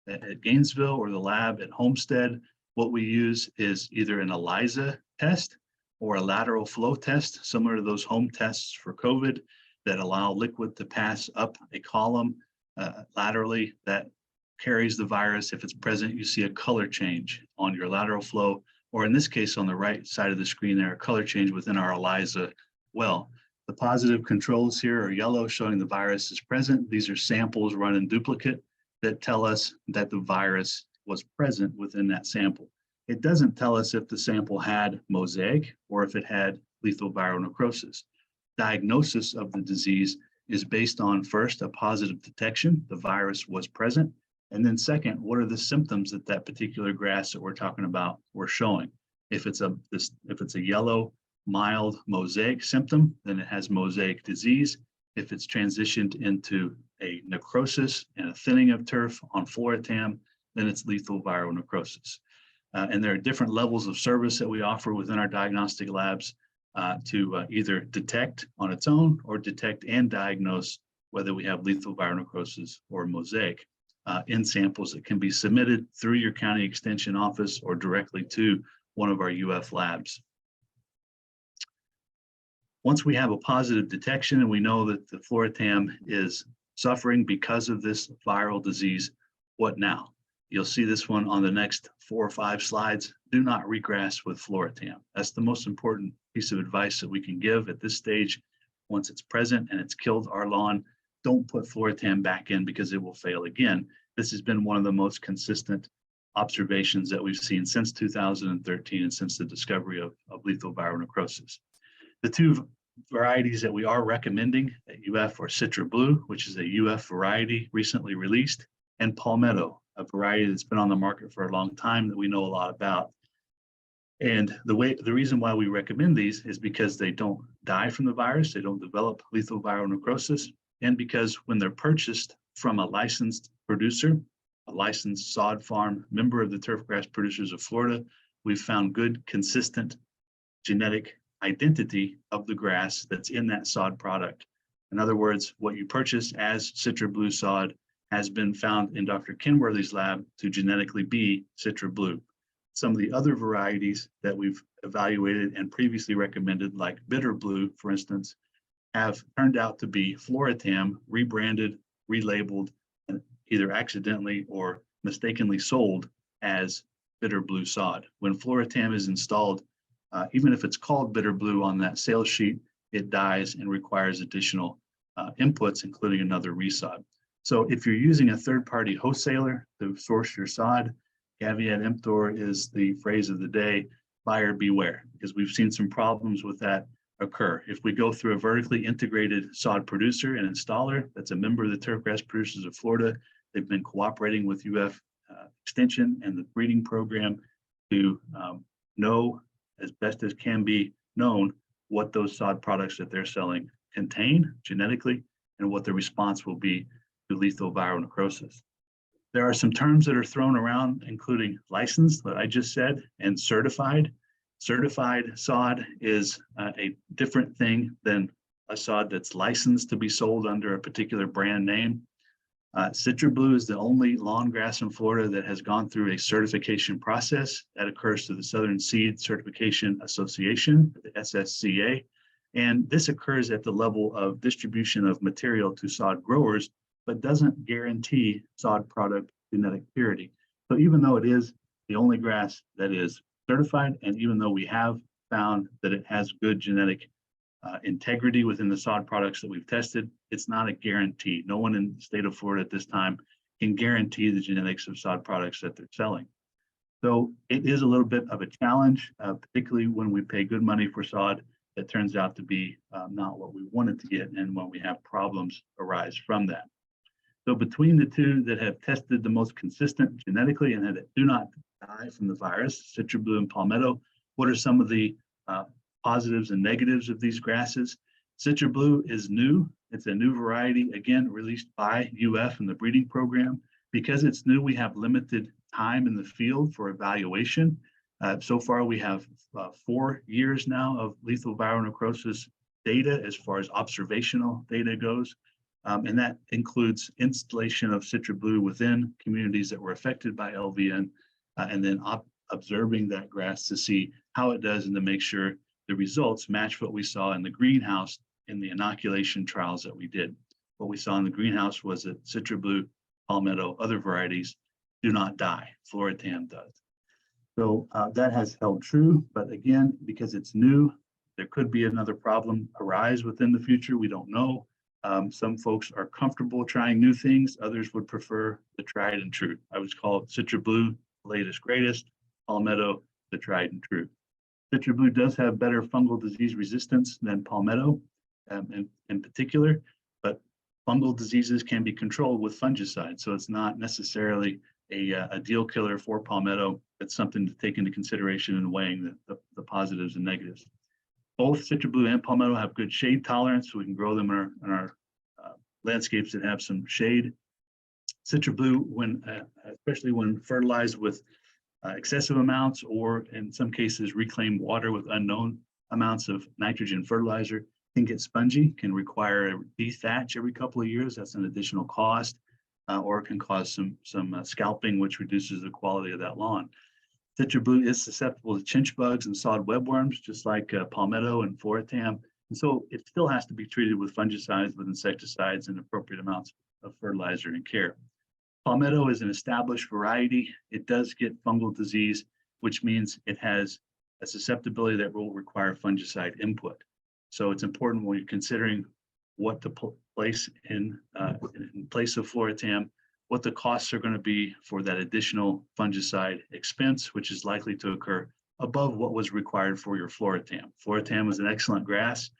at Gainesville or the lab at Homestead, what we use is either an ELISA test or a lateral flow test, similar to those home tests for COVID that allow liquid to pass up a column laterally that carries the virus. If it's present, you see a color change on your lateral flow, or in this case, on the right side of the screen there, a color change within our ELISA well. The positive controls here are yellow, showing the virus is present. These are samples run in duplicate that tell us that the virus was present within that sample. It doesn't tell us if the sample had mosaic or if it had lethal viral necrosis. Diagnosis of the disease is based on first a positive detection, the virus was present, and then second, what are the symptoms that that particular grass that we're talking about were showing? If it's a yellow mild mosaic symptom, then it has mosaic disease. If it's transitioned into a necrosis and a thinning of turf on Floratam, then it's lethal viral necrosis. And there are different levels of service that we offer within our diagnostic labs to either detect on its own or detect and diagnose whether we have lethal viral necrosis or mosaic in samples that can be submitted through your county extension office or directly to one of our UF labs. Once we have a positive detection and we know that the Floratam is suffering because of this viral disease, what now? You'll see this one on the next 4 or 5 slides. Do not regrass with Floratam. That's the most important piece of advice that we can give at this stage. Once it's present and it's killed our lawn, don't put Floratam back in because it will fail again. This has been one of the most consistent observations that we've seen since 2013 and since the discovery of lethal viral necrosis. The 2 varieties that we are recommending at UF are Citra Blue, which is a UF variety recently released, and Palmetto, a variety that's been on the market for a long time that we know a lot about. And the reason why we recommend these is because they don't die from the virus, they don't develop lethal viral necrosis, and because when they're purchased from a licensed producer, a licensed sod farm member of the Turfgrass Producers of Florida, we've found good, consistent genetic identity of the grass that's in that sod product. In other words, what you purchase as Citra Blue sod has been found in Dr. Kenworthy's lab to genetically be Citra Blue. Some of the other varieties that we've evaluated and previously recommended, like Bitter Blue, for instance, have turned out to be Floratam rebranded, relabeled, and either accidentally or mistakenly sold as Bitter Blue sod. When Floratam is installed, even if it's called Bitter Blue on that sales sheet, it dies and requires additional inputs, including another resod. So if you're using a third-party wholesaler to source your sod, caveat emptor is the phrase of the day, buyer beware, because we've seen some problems with that occur. If we go through a vertically integrated sod producer and installer that's a member of the Turfgrass Producers of Florida, they've been cooperating with UF Extension and the breeding program to know as best as can be known what those sod products that they're selling contain genetically and what the response will be to lethal viral necrosis. There are some terms that are thrown around, including licensed, that I just said, and certified. Certified sod is a different thing than a sod that's licensed to be sold under a particular brand name. Citra Blue is the only lawn grass in Florida that has gone through a certification process that occurs through the Southern Seed Certification Association, the SSCA. And this occurs at the level of distribution of material to sod growers, but doesn't guarantee sod product genetic purity. So even though it is the only grass that is certified, and even though we have found that it has good genetic integrity within the sod products that we've tested, it's not a guarantee. No one in the state of Florida at this time can guarantee the genetics of sod products that they're selling. So it is a little bit of a challenge, particularly when we pay good money for sod that turns out to be not what we wanted to get, and when we have problems arise from that. So between the 2 that have tested the most consistent genetically and that do not die from the virus, Citra Blue and Palmetto, what are some of the positives and negatives of these grasses? Citra Blue is new. It's a new variety, again, released by UF and the breeding program. Because it's new, we have limited time in the field for evaluation. So far, we have 4 years now of lethal viral necrosis data as far as observational data goes. And that includes installation of Citra Blue within communities that were affected by LVN, and then observing that grass to see how it does and to make sure the results match what we saw in the greenhouse in the inoculation trials that we did. What we saw in the greenhouse was that Citra Blue, Palmetto, other varieties do not die. Floratam does. So that has held true, but again, because it's new, there could be another problem arise within the future. We don't know. Some folks are comfortable trying new things. Others would prefer the tried and true. I would call Citra Blue latest, greatest, Palmetto, the tried and true. Citra Blue does have better fungal disease resistance than Palmetto in particular, but fungal diseases can be controlled with fungicide. So it's not necessarily a deal killer for palmetto. It's something to take into consideration in weighing the positives and negatives. Both citra blue and palmetto have good shade tolerance, so we can grow them in our landscapes that have some shade. Citra blue, when especially when fertilized with excessive amounts, or in some cases reclaimed water with unknown amounts of nitrogen fertilizer, can get spongy, can require a dethatch every couple of years. That's an additional cost, or it can cause some scalping, which reduces the quality of that lawn. Citra blue is susceptible to chinch bugs and sod webworms, just like palmetto and floratam. And so it still has to be treated with fungicides, with insecticides, and appropriate amounts of fertilizer and care. Palmetto is an established variety. It does get fungal disease, which means it has a susceptibility that will require fungicide input. So it's important when you're considering what to place in place of floratam, what the costs are going to be for that additional fungicide expense, which is likely to occur above what was required for your floratam. Floratam is an excellent grass.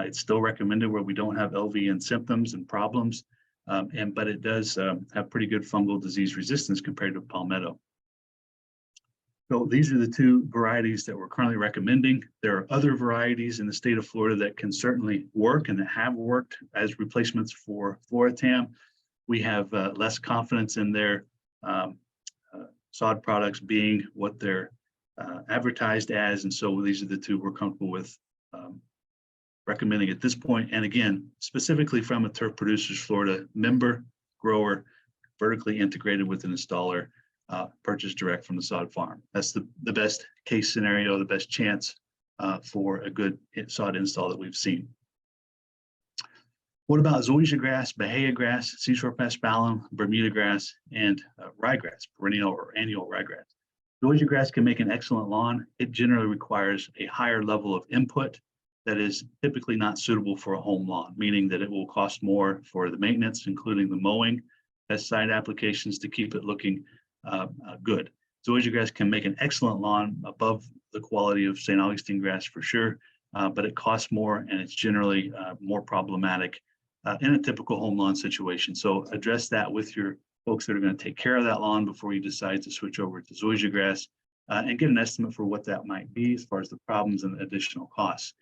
It's still recommended where we don't have LVN symptoms and problems, but it does have pretty good fungal disease resistance compared to palmetto. So these are the two varieties that we're currently recommending. There are other varieties in the state of Florida that can certainly work and that have worked as replacements for floratam. We have less confidence in their sod products being what they're advertised as. And so these are the two we're comfortable with recommending at this point. And again, specifically from a Turf Producers Florida member grower, vertically integrated with an installer, purchased direct from the sod farm. That's the best case scenario, the best chance for a good sod install that we've seen. What about zoysia grass, bahia grass, seashore paspalum, Bermuda grass, and ryegrass, perennial or annual ryegrass? Zoysia grass can make an excellent lawn. It generally requires a higher level of input that is typically not suitable for a home lawn, meaning that it will cost more for the maintenance, including the mowing, pesticide applications to keep it looking good. Zoysia grass can make an excellent lawn above the quality of St. Augustine grass for sure, but it costs more and it's generally more problematic in a typical home lawn situation. So address that with your folks that are going to take care of that lawn before you decide to switch over to zoysia grass, and get an estimate for what that might be as far as the problems and the additional costs.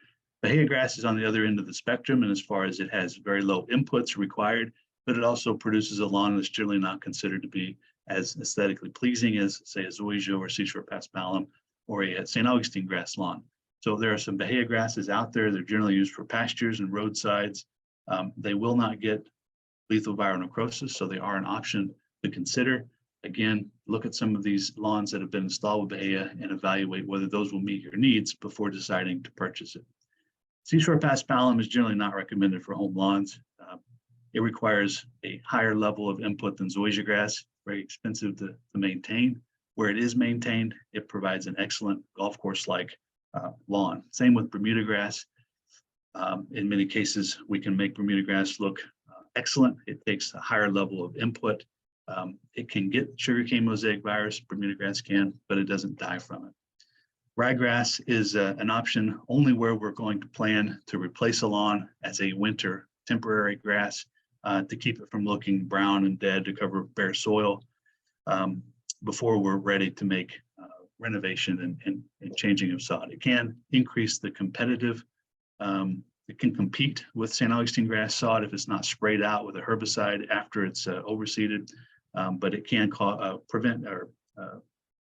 Bahia grass is on the other end of the spectrum, and as far as it has very low inputs required, but it also produces a lawn that's generally not considered to be as aesthetically pleasing as, say, a zoysia or seashore paspalum or a St. Augustine grass lawn. So there are some bahia grasses out there. They're generally used for pastures and roadsides. They will not get lethal viral necrosis, so they are an option to consider. Again, look at some of these lawns that have been installed with bahia and evaluate whether those will meet your needs before deciding to purchase it. Seashore paspalum is generally not recommended for home lawns. It requires a higher level of input than zoysia grass, very expensive to maintain. Where it is maintained, it provides an excellent golf course-like lawn. Same with Bermuda grass. In many cases, we can make Bermuda grass look excellent. It takes a higher level of input. It can get sugarcane mosaic virus, Bermuda grass can, but it doesn't die from it. Ryegrass is an option only where we're going to plan to replace a lawn as a winter temporary grass to keep it from looking brown and dead, to cover bare soil before we're ready to make renovation and changing of sod. It can increase the competitive, it can compete with St. Augustine grass sod if it's not sprayed out with a herbicide after it's overseeded, but it can prevent or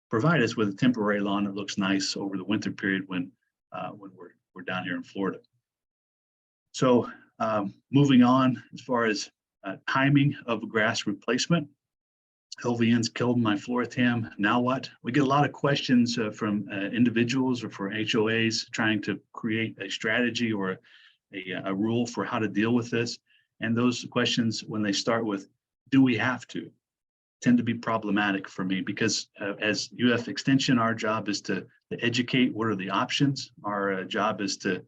provide us with a temporary lawn that looks nice over the winter period when we're down here in Florida. So moving on, as far as timing of grass replacement, LVN's killed my floratam. Now what? We get a lot of questions from individuals or for HOAs trying to create a strategy or a rule for how to deal with this. And those questions, when they start with, do we have to, tend to be problematic for me, because as UF Extension, our job is to educate what are the options. Our job is to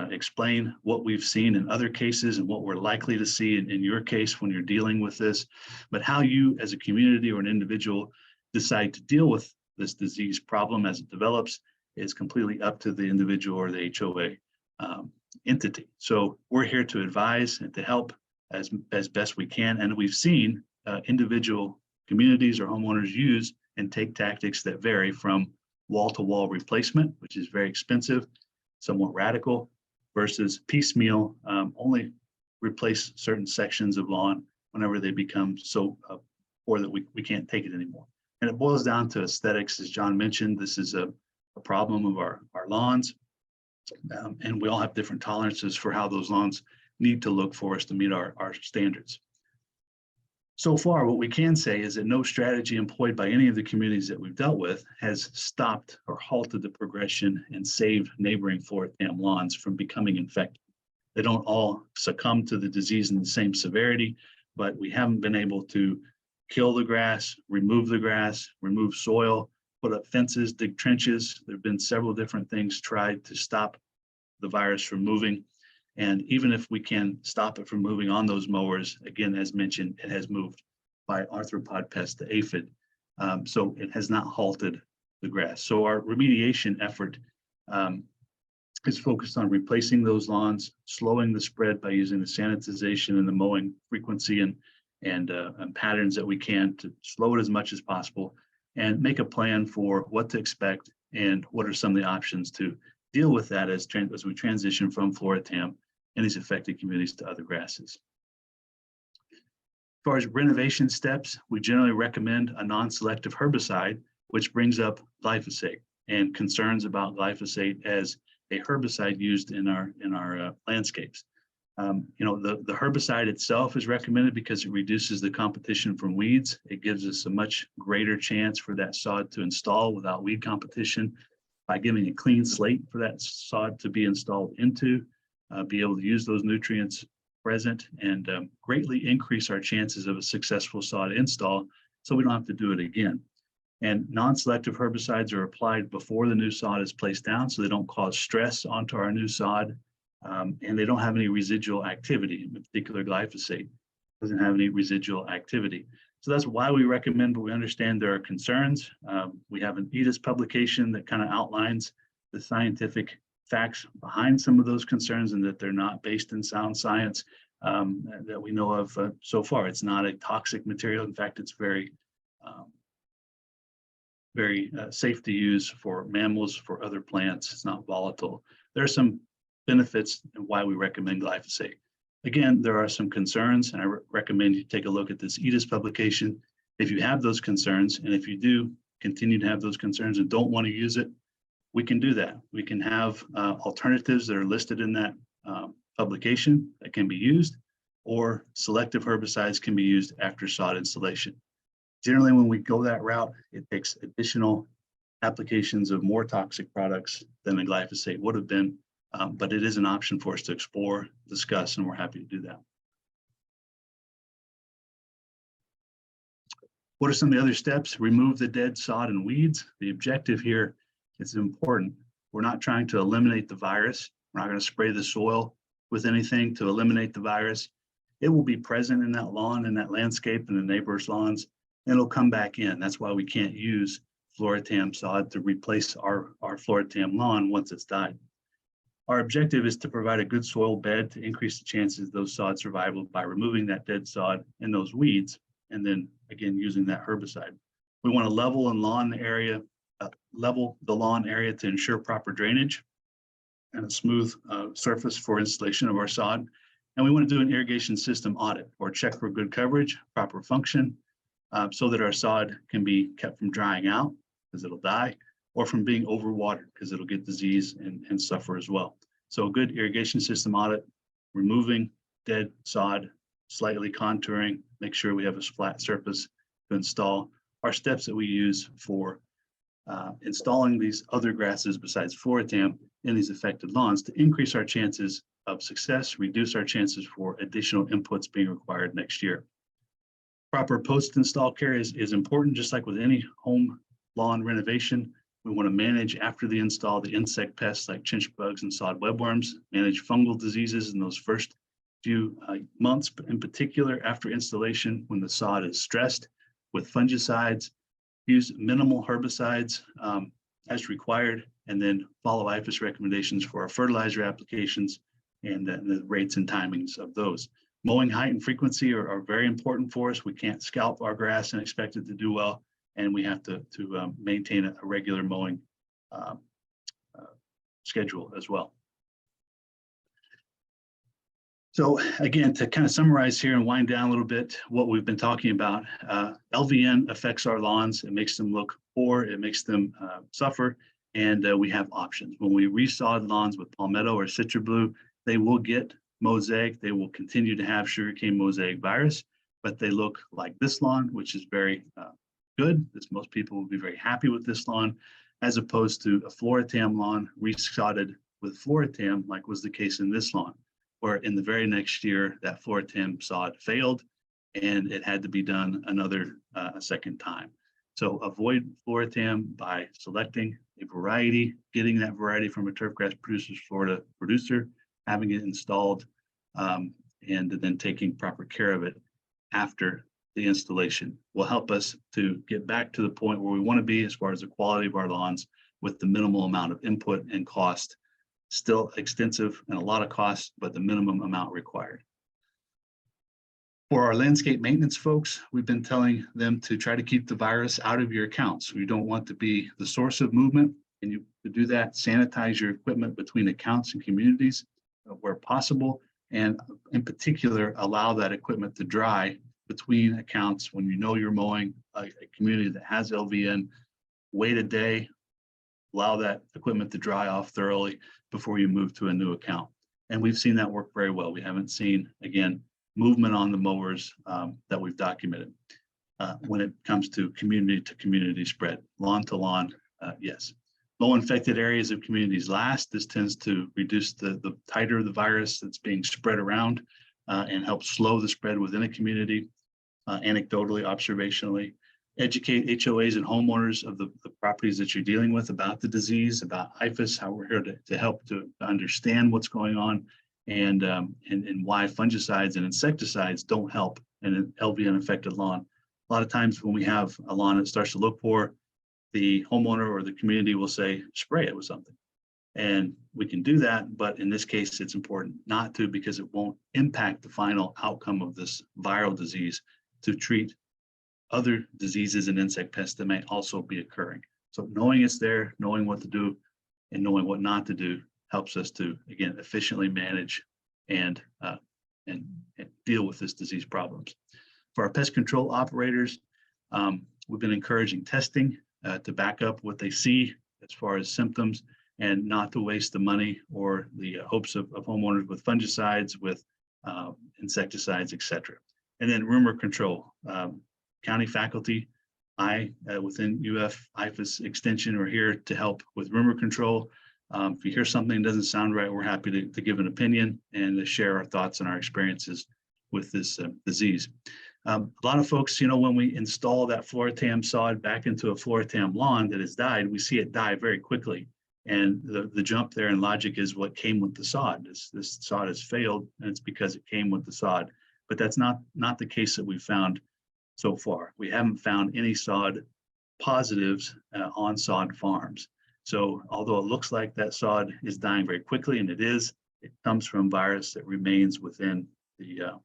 explain what we've seen in other cases and what we're likely to see in your case when you're dealing with this. But how you as a community or an individual decide to deal with this disease problem as it develops is completely up to the individual or the HOA entity. So we're here to advise and to help as best we can. And we've seen individual communities or homeowners use and take tactics that vary from wall-to-wall replacement, which is very expensive, somewhat radical, versus piecemeal, only replace certain sections of lawn whenever they become so poor that we can't take it anymore. And it boils down to aesthetics. As John mentioned, this is a problem of our lawns. And we all have different tolerances for how those lawns need to look for us to meet our standards. So far, what we can say is that no strategy employed by any of the communities that we've dealt with has stopped or halted the progression and saved neighboring Floratam lawns from becoming infected. They don't all succumb to the disease in the same severity, but we haven't been able to kill the grass, remove soil, put up fences, dig trenches. There have been several different things tried to stop the virus from moving. And even if we can stop it from moving on those mowers, again, as mentioned, it has moved by arthropod pest to aphid. So it has not halted the grass. So our remediation effort is focused on replacing those lawns, slowing the spread by using the sanitization and the mowing frequency and patterns that we can to slow it as much as possible, and make a plan for what to expect and what are some of the options to deal with that as we transition from Floratam and these affected communities to other grasses. As far as renovation steps, we generally recommend a non-selective herbicide, which brings up glyphosate and concerns about glyphosate as a herbicide used in our landscapes. The herbicide itself is recommended because it reduces the competition from weeds. It gives us a much greater chance for that sod to install without weed competition by giving a clean slate for that sod to be installed into, be able to use those nutrients present, and greatly increase our chances of a successful sod install so we don't have to do it again. And non-selective herbicides are applied before the new sod is placed down so they don't cause stress onto our new sod. And they don't have any residual activity. In particular, glyphosate doesn't have any residual activity. So that's why we recommend, but we understand there are concerns. We have an IFAS publication that kind of outlines the scientific facts behind some of those concerns and that they're not based in sound science that we know of so far. It's not a toxic material. In fact, it's very safe to use for mammals, for other plants. It's not volatile. There are some benefits and why we recommend glyphosate. Again, there are some concerns, and I recommend you take a look at this IFAS publication. If you have those concerns, and if you do continue to have those concerns and don't want to use it, we can do that. We can have alternatives that are listed in that publication that can be used, or selective herbicides can be used after sod installation. Generally, when we go that route, it takes additional applications of more toxic products than the glyphosate would have been. But it is an option for us to explore, discuss, and we're happy to do that. What are some of the other steps? Remove the dead sod and weeds. The objective here is important. We're not trying to eliminate the virus. We're not going to spray the soil with anything to eliminate the virus. It will be present in that lawn, in that landscape, in the neighbor's lawns, and it'll come back in. That's why we can't use Floratam sod to replace our Floratam lawn once it's died. Our objective is to provide a good soil bed to increase the chances of those sod survival by removing that dead sod and those weeds, and then again using that herbicide. We want to level the lawn area to ensure proper drainage and a smooth surface for installation of our sod. And we want to do an irrigation system audit or check for good coverage, proper function, so that our sod can be kept from drying out because it'll die, or from being overwatered because it'll get disease and suffer as well. So a good irrigation system audit, removing dead sod, slightly contouring, make sure we have a flat surface to install, are steps that we use for installing these other grasses besides Floratam in these affected lawns to increase our chances of success, reduce our chances for additional inputs being required next year. Proper post-install care is important, just like with any home lawn renovation. We want to manage after the install the insect pests like chinch bugs and sod webworms, manage fungal diseases in those first few months, but in particular after installation when the sod is stressed, with fungicides, use minimal herbicides as required, and then follow IFAS recommendations for our fertilizer applications and the rates and timings of those. Mowing height and frequency are very important for us. We can't scalp our grass and expect it to do well, and we have to maintain a regular mowing schedule as well. So again, to kind of summarize here and wind down a little bit what we've been talking about, LVN affects our lawns. It makes them look poor, it makes them suffer, and we have options. When we resod lawns with palmetto or citra blue, they will get mosaic. They will continue to have sugarcane mosaic virus, but they look like this lawn, which is very good. Most people will be very happy with this lawn, as opposed to a Floratam lawn resodded with Floratam, like was the case in this lawn, where in the very next year that Floratam sod failed and it had to be done a second time. So avoid Floratam by selecting a variety, getting that variety from a Turfgrass Producers Florida producer, having it installed, and then taking proper care of it after the installation will help us to get back to the point where we want to be as far as the quality of our lawns with the minimal amount of input and cost. Still extensive and a lot of cost, but the minimum amount required. For our landscape maintenance folks, we've been telling them to try to keep the virus out of your accounts. You don't want to be the source of movement, and to do that, sanitize your equipment between accounts and communities where possible, and in particular, allow that equipment to dry between accounts when you know you're mowing a community that has LVN. Wait a day, allow that equipment to dry off thoroughly before you move to a new account. And we've seen that work very well. We haven't seen, again, movement on the mowers that we've documented. When it comes to community spread, lawn to lawn, yes. Low infected areas of communities last. This tends to reduce the titer of the virus that's being spread around and help slow the spread within a community, anecdotally, observationally. Educate HOAs and homeowners of the properties that you're dealing with about the disease, about IFAS, how we're here to help to understand what's going on, and why fungicides and insecticides don't help in an LVN affected lawn. A lot of times when we have a lawn that starts to look poor, the homeowner or the community will say, spray it with something. And we can do that, but in this case, it's important not to, because it won't impact the final outcome of this viral disease, to treat other diseases and insect pests that may also be occurring. So knowing it's there, knowing what to do, and knowing what not to do helps us to, again, efficiently manage and deal with this disease problems. For our pest control operators, we've been encouraging testing to back up what they see as far as symptoms, and not to waste the money or the hopes of homeowners with fungicides, with insecticides, etc. And then rumor control. County faculty, within UF IFAS Extension are here to help with rumor control. If you hear something that doesn't sound right, we're happy to give an opinion and to share our thoughts and our experiences with this disease. A lot of folks, when we install that Floratam sod back into a Floratam lawn that has died, we see it die very quickly. And the jump there in logic is what came with the sod. This sod has failed, and it's because it came with the sod. But that's not the case that we've found so far. We haven't found any sod positives on sod farms. So although it looks like that sod is dying very quickly, and it comes from virus that remains within the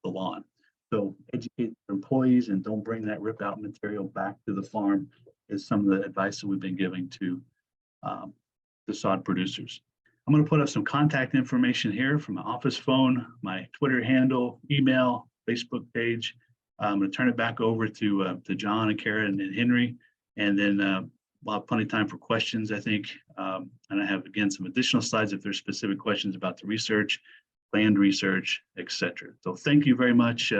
lawn. So educate employees and don't bring that rip out material back to the farm is some of the advice that we've been giving to the sod producers. I'm going to put up some contact information here from my office phone, my Twitter handle, email, Facebook page. I'm going to turn it back over to John and Kara and Henry, and then we'll have plenty of time for questions, I think. And I have, again, some additional slides if there's specific questions about the research, land research, etc. So thank you very much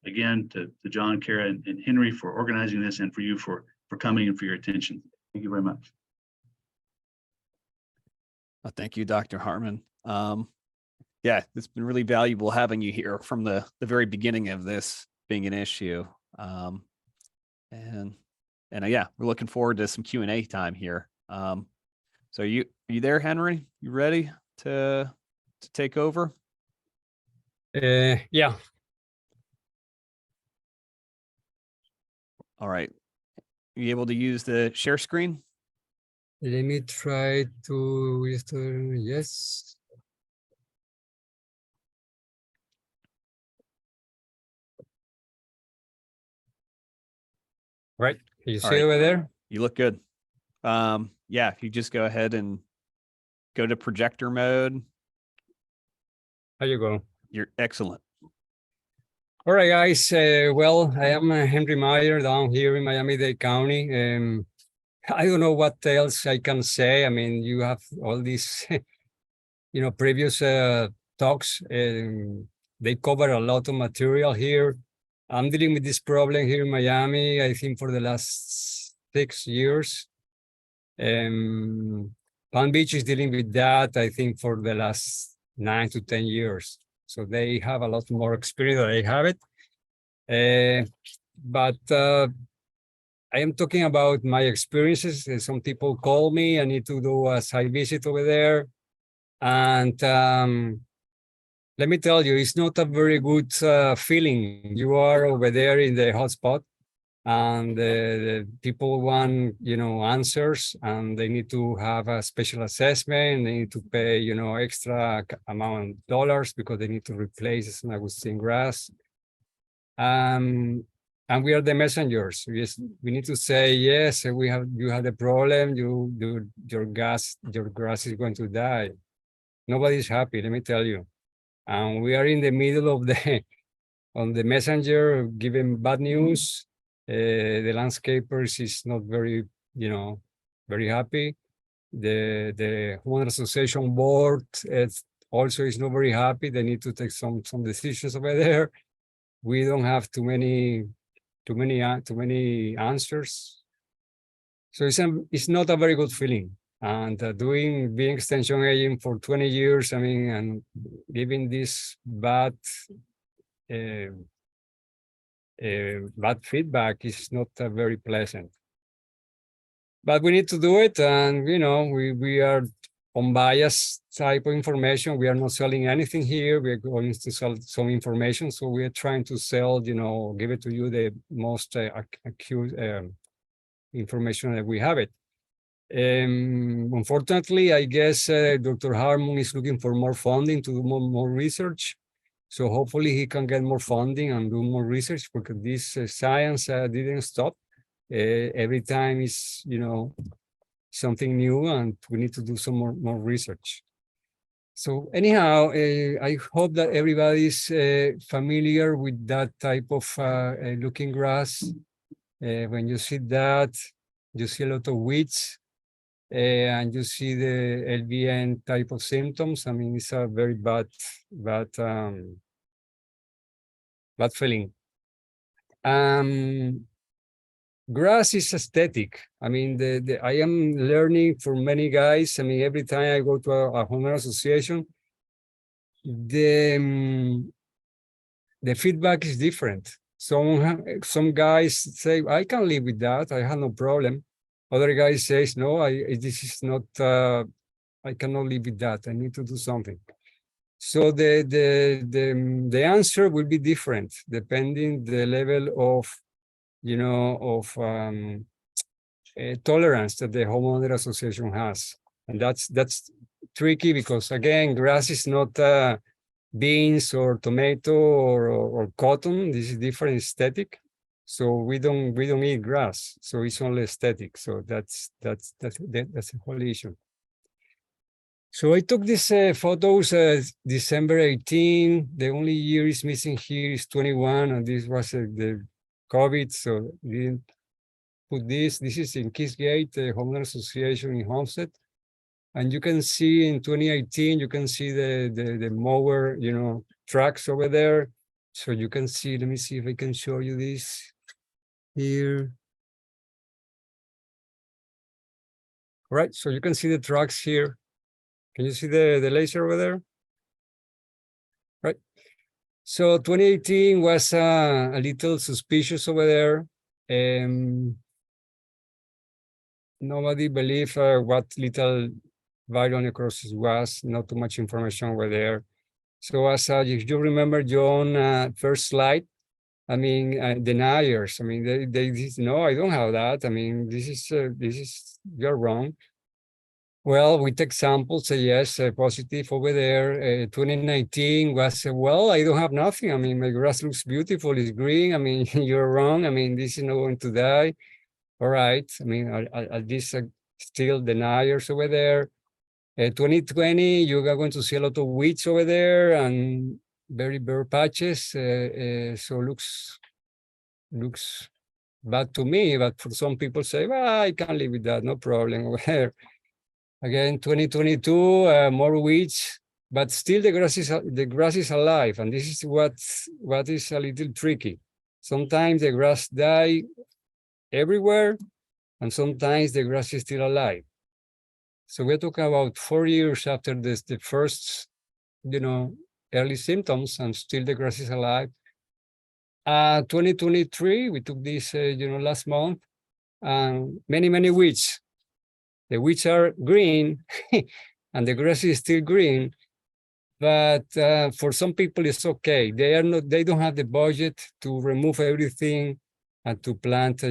again to John, Kara, and Henry for organizing this, and for you for coming and for your attention. Thank you very much. Thank you, Dr. Harmon. Yeah, it's been really valuable having you here from the very beginning of this being an issue. And yeah, we're looking forward to some Q&A time here. So are you there, Henry? You ready to take over? Yeah. All right. You able to use the share screen? Let me try to restore. Yes. Right. Can you All see right. over there? You look good. Yeah, if you just go ahead and go to projector mode, There you go. you're excellent. All right, guys. Well, I am Henry Meyer down here in Miami-Dade County. I don't know what else I can say. I mean, you have all these, previous talks. They cover a lot of material here. I'm dealing with this problem here in Miami, I think for the last 6 years. Palm Beach is dealing with that, I think, for the last 9 to 10 years. So they have a lot more experience than I have it. But I am talking about my experiences. Some people call me, I need to do a site visit over there. And let me tell you, it's not a very good feeling. You are over there in the hotspot and the people want, answers, and they need to have a special assessment. They need to pay, extra amount of dollars because they need to replace an Augustinegrass. And we are the messengers. We need to say, yes, you have a problem. Your grass is going to die. Nobody's happy, let me tell you. And we are in the middle of on the messenger giving bad news. The landscapers is not very, very happy. The homeowner association board also is not very happy. They need to take some decisions over there. We don't have too many answers. So it's not a very good feeling. And being extension agent for 20 years, I mean, and giving this bad feedback is not very pleasant. But we need to do it, and we are unbiased type of information. We are not selling anything here. We are going to sell some information, so we are trying to sell, give it to you the most acute information that we have it. Unfortunately, I guess Dr. Harmon is looking for more funding to do more research. So hopefully he can get more funding and do more research, because this science didn't stop. Every time is, something new, and we need to do some more research. So anyhow, I hope that everybody's familiar with that type of looking grass. When you see that, you see a lot of weeds, and you see the LVN type of symptoms. I mean, it's a very bad feeling. Grass is aesthetic. I mean, I am learning from many guys. I mean, every time I go to a homeowner association, the feedback is different. Some guys say, I can live with that. I have no problem. Other guys says, no, this is not, I cannot live with that. I need to do something. So the answer will be different depending the level of, tolerance that the homeowner association has. And that's tricky, because again, grass is not beans or tomato or cotton. This is different aesthetic. So we don't eat grass. So it's only aesthetic. So that's the whole issue. So I took these photos December 18. The only year is missing here is 21, and this was the COVID, so we didn't put this. This is in Kingsgate, the Homeowner Association in Homestead. And you can see in 2018, you can see the mower, trucks over there. So you can see, let me see if I can show you this here. All right, so you can see the trucks here. Can you see the laser over there? Right. So 2018 was a little suspicious over there. Nobody believed what little viral necrosis was. Not too much information over there. So as if you remember, John, first slide, I mean, deniers. I mean, they no, I don't have that. I mean, this is you're wrong. Well, we take samples, yes, positive over there. 2019 was, well, I don't have nothing. I mean, my grass looks beautiful, it's green. I mean, you're wrong. I mean, this is not going to die. All right. I mean, are these still deniers over there? 2020, you are going to see a lot of weeds over there and very bare patches. So looks bad to me, but for some people say, well, I can live with that, no problem over there. Again, 2022, more weeds, but still the grass is alive, and this is what is a little tricky. Sometimes the grass die everywhere, and sometimes the grass is still alive. So we're talking about 4 years after this, the first, early symptoms, and still the grass is alive. 2023, we took this, last month, and many weeds. The weeds are green, and the grass is still green. But for some people, it's okay. They don't have the budget to remove everything and to plant,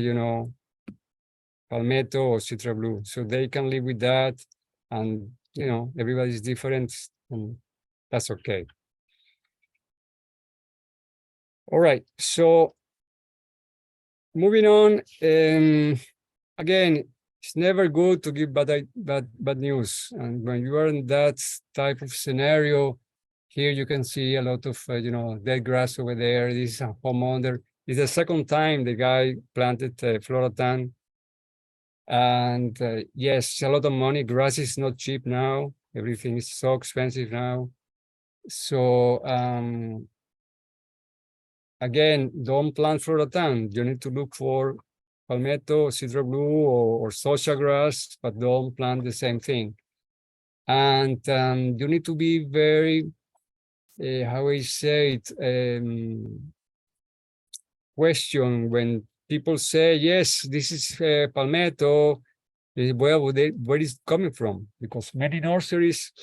palmetto or citra blue. So they can live with that. And, everybody's different, and that's okay. All right. So moving on, again, it's never good to give bad news. And when you are in that type of scenario, here you can see a lot of, dead grass over there. This is a homeowner. It's the second time the guy planted Floratan. And yes, a lot of money. Grass is not cheap now. Everything is so expensive now. So again, don't plant Floratan. You need to look for palmetto, citra blue, or social grass, but don't plant the same thing. And you need to be very, how I say it, question when people say, yes, this is palmetto, where is it coming from? Because many nurseries,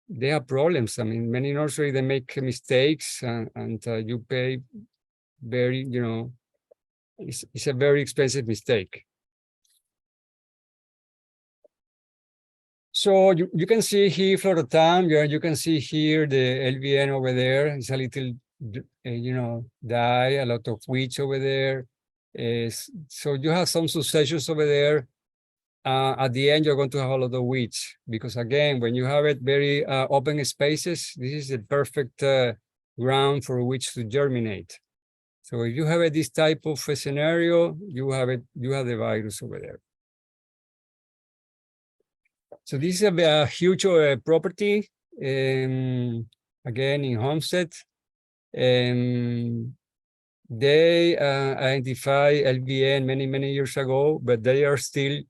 they have problems. I mean, many nurseries, they make mistakes, and you pay very, it's a very expensive mistake. So you can see here Floratan, you can see here the LVN over there. It's a little, die, a lot of weeds over there. So you have some successions over there. At the end, you're going to have a lot of weeds, because again, when you have it very open spaces, this is the perfect ground for which to germinate. So if you have this type of a scenario, you have the virus over there. So this is a huge property, again in Homestead. They identify LVN many years ago, but they are still,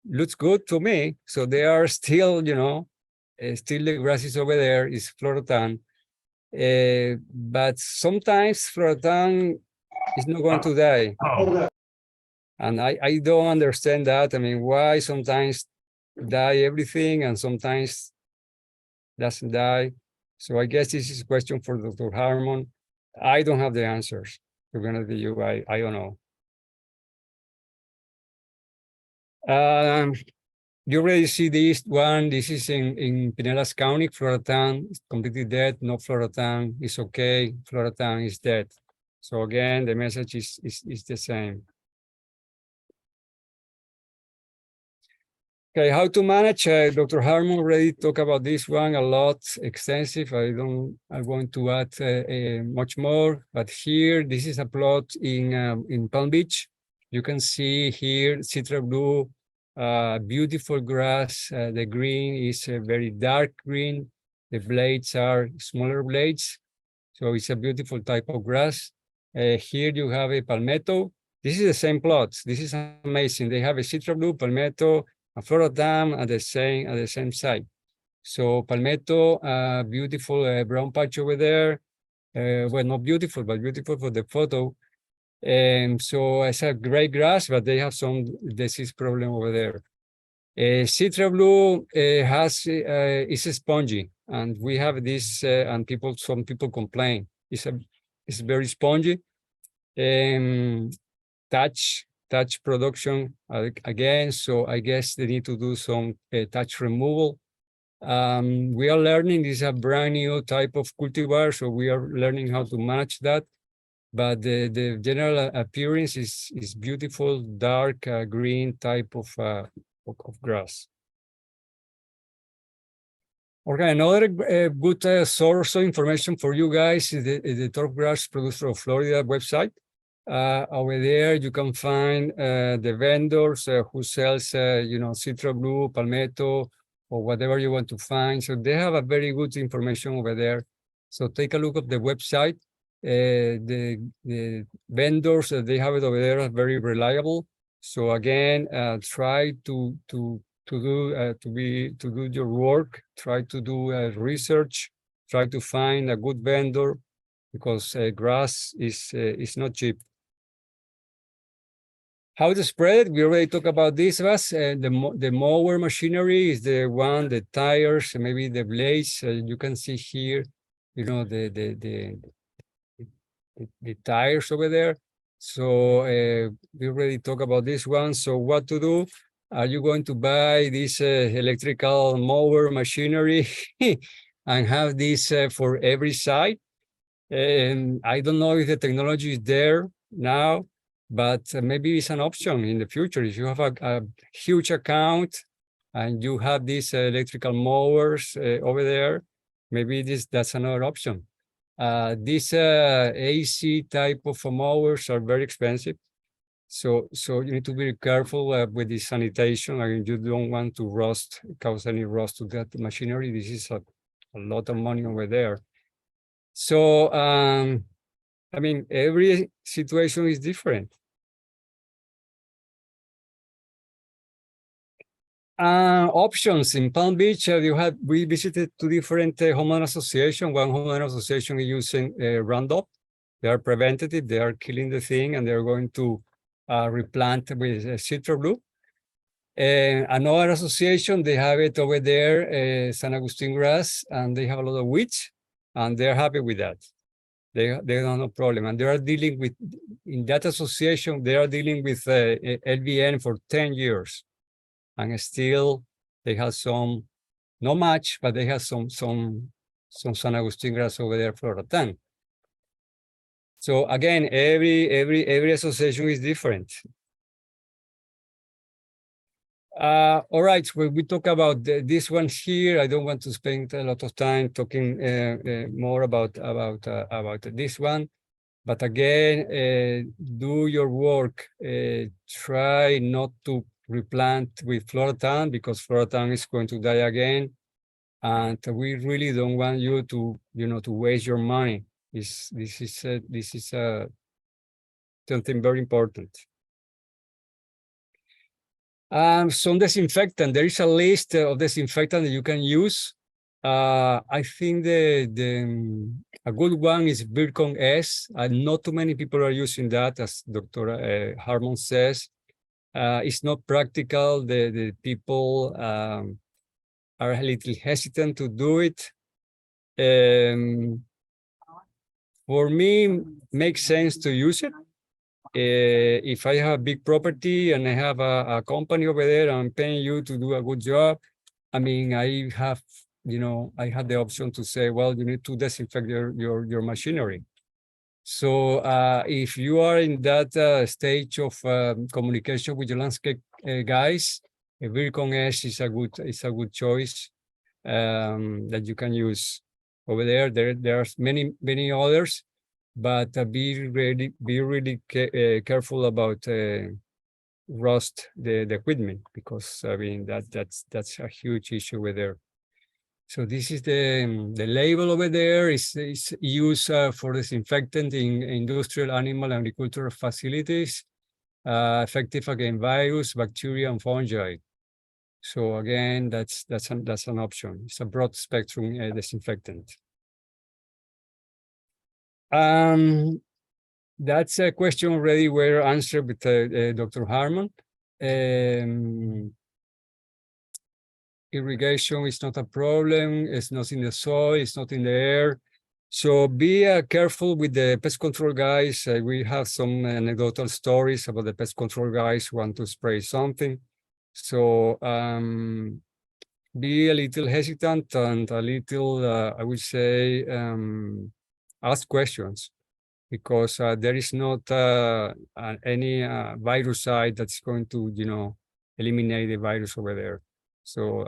looks good to me. So they are still, still the grass is over there, is Floratan. But sometimes Floratan is not going to die. And I don't understand that. I mean, why sometimes die everything and sometimes doesn't die? So I guess this is a question for Dr. Harmon. I don't have the answers. To be honest with you, I don't know. You already see this one. This is in Pinellas County. Floratan is completely dead. No Floratan is okay. Floratan is dead. So again, the message is the same. Okay, how to manage? Dr. Harmon already talked about this one a lot, extensive. I'm going to add much more. But here, this is a plot in Palm Beach. You can see here citra blue. Beautiful grass. The green is a very dark green. The blades are smaller blades. So it's a beautiful type of grass. Here you have a palmetto. This is the same plot. This is amazing. They have a citra blue, palmetto, a Floratan at the same site. So palmetto, beautiful brown patch over there. Well, not beautiful, but beautiful for the photo. And so it's a great grass, but they have some disease problem over there. Citra blue is spongy, and we have this, and some people complain. It's very spongy. Touch touch production again. So I guess they need to do some touch removal. We are learning, this is a brand new type of cultivar, so we are learning how to manage that. But the general appearance is beautiful, dark green type of grass. Okay, another good source of information for you guys is the Turf Grass Producer of Florida website. Over there, you can find the vendors who sells, Citra Blue, Palmetto, or whatever you want to find. So they have a very good information over there. So take a look at the website. The vendors that they have it over there are very reliable. So again, try to do your work. Try to do research. Try to find a good vendor, because grass is not cheap. How to spread it? We already talked about this. The mower machinery is the one, the tires, maybe the blades. You can see here, the tires over there. So we already talked about this one. So what to do? Are you going to buy this electrical mower machinery and have this for every site? And I don't know if the technology is there now, but maybe it's an option in the future. If you have a huge account and you have these electrical mowers over there, maybe that's another option. These AC type of mowers are very expensive. So you need to be careful with the sanitation. I mean, you don't want to cause any rust to that machinery. This is a lot of money over there. So, I mean, every situation is different. Options in Palm Beach, we visited two different homeowner associations. One homeowner association is using Roundup. They are preventative. They are killing the thing, and they're going to replant with Citra Blue. Another association, they have it over there, San Augustinegrass, and they have a lot of weeds, and they're happy with that. They don't have no problem. And they are dealing with, in that association, they are dealing with LVN for 10 years. And still they have some, not much, but they have some San Agustin grass over there for a ton. So again, every association is different. All right, when we talk about this one here, I don't want to spend a lot of time talking more about this one. But again, do your work. Try not to replant with Floratan, because Floratan is going to die again, and we really don't want you to, to waste your money. This is something very important. Some disinfectant. There is a list of disinfectant that you can use. I think a good one is Virkon S. Not too many people are using that, as Dr. Harmon says. It's not practical. The people are a little hesitant to do it. For me, makes sense to use it. If I have big property and I have a company over there, I'm paying you to do a good job. I mean, I have the option to say, well, you need to disinfect your machinery. So if you are in that stage of communication with your landscape guys, Virkon S is a good choice that you can use over there. There are many others, but be really careful about rust the equipment, because I mean that's a huge issue over there. So this is the label over there. Is used for disinfectant in industrial, animal, and agricultural facilities, effective against virus, bacteria, and fungi. So again, that's an option. It's a broad spectrum disinfectant. That's a question already were answered with Dr. Harmon. Irrigation is not a problem. It's not in the soil. It's not in the air. So be careful with the pest control guys. We have some anecdotal stories about the pest control guys who want to spray something. So be a little hesitant and a little, I would say, ask questions, because there is not any viruside that's going to, eliminate the virus over there. So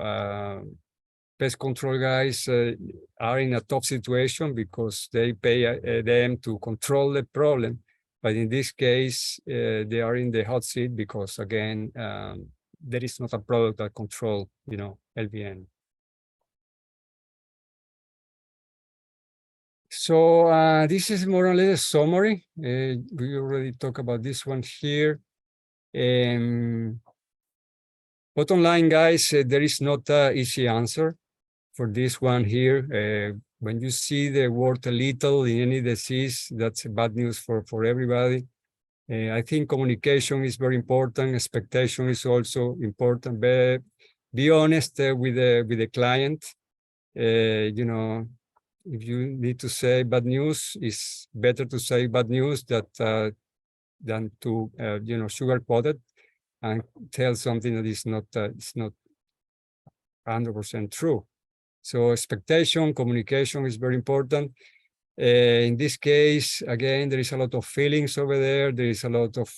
pest control guys are in a tough situation because they pay them to control the problem. But in this case, they are in the hot seat because, again, there is not a product that control, LVN. So this is more or less a summary. We already talked about this one here. Bottom line, guys, there is not an easy answer for this one here. When you see the word lethal in any disease, that's bad news for everybody. I think communication is very important. Expectation is also important. Be honest with the client. If you need to say bad news, it's better to say bad news than to sugarcoat it and tell something that is not 100% true. So expectation, communication is very important. In this case, again, there is a lot of feelings over there. There is a lot of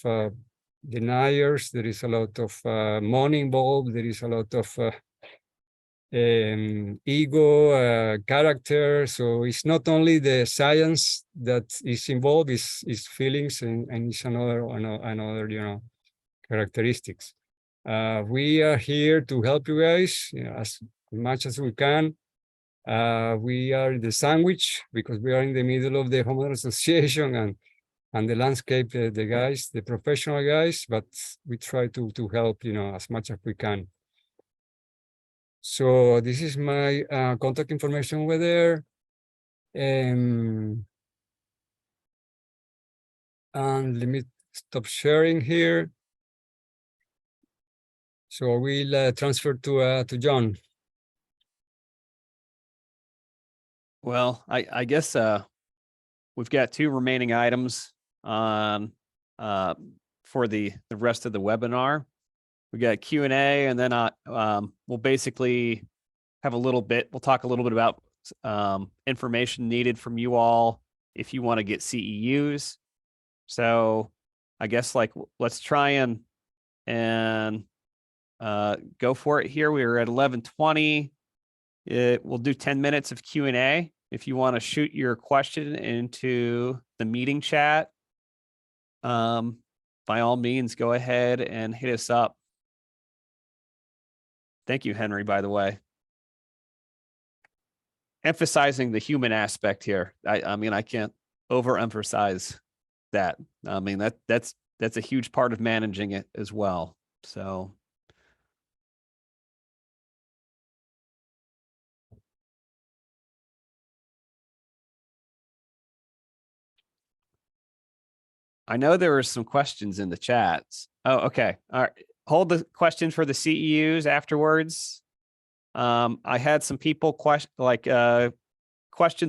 deniers. There is a lot of money involved. There is a lot of ego, character. So it's not only the science that is involved, it's feelings and it's another characteristics. We are here to help you guys as much as we can. We are the sandwich because we are in the middle of the homeowner association and the landscape, the guys, the professional guys, but we try to help, as much as we can. So this is my contact information over there. And let me stop sharing here. So we'll transfer to John. Well, I guess we've got 2 remaining items on for the rest of the webinar. We got Q&A, and then we'll basically have we'll talk a little bit about information needed from you all if you want to get CEUs. So I guess let's try and go for it here. We are at 11:20. We'll do 10 minutes of Q&A. If you want to shoot your question into the meeting chat, by all means, go ahead and hit us up. Thank you, Henry, by the way. Emphasizing the human aspect here. I mean, I can't overemphasize that. I mean, that's a huge part of managing it as well. So I know there were some questions in the chats. Oh, okay. All right. Hold the question for the CEUs afterwards. I had some people questions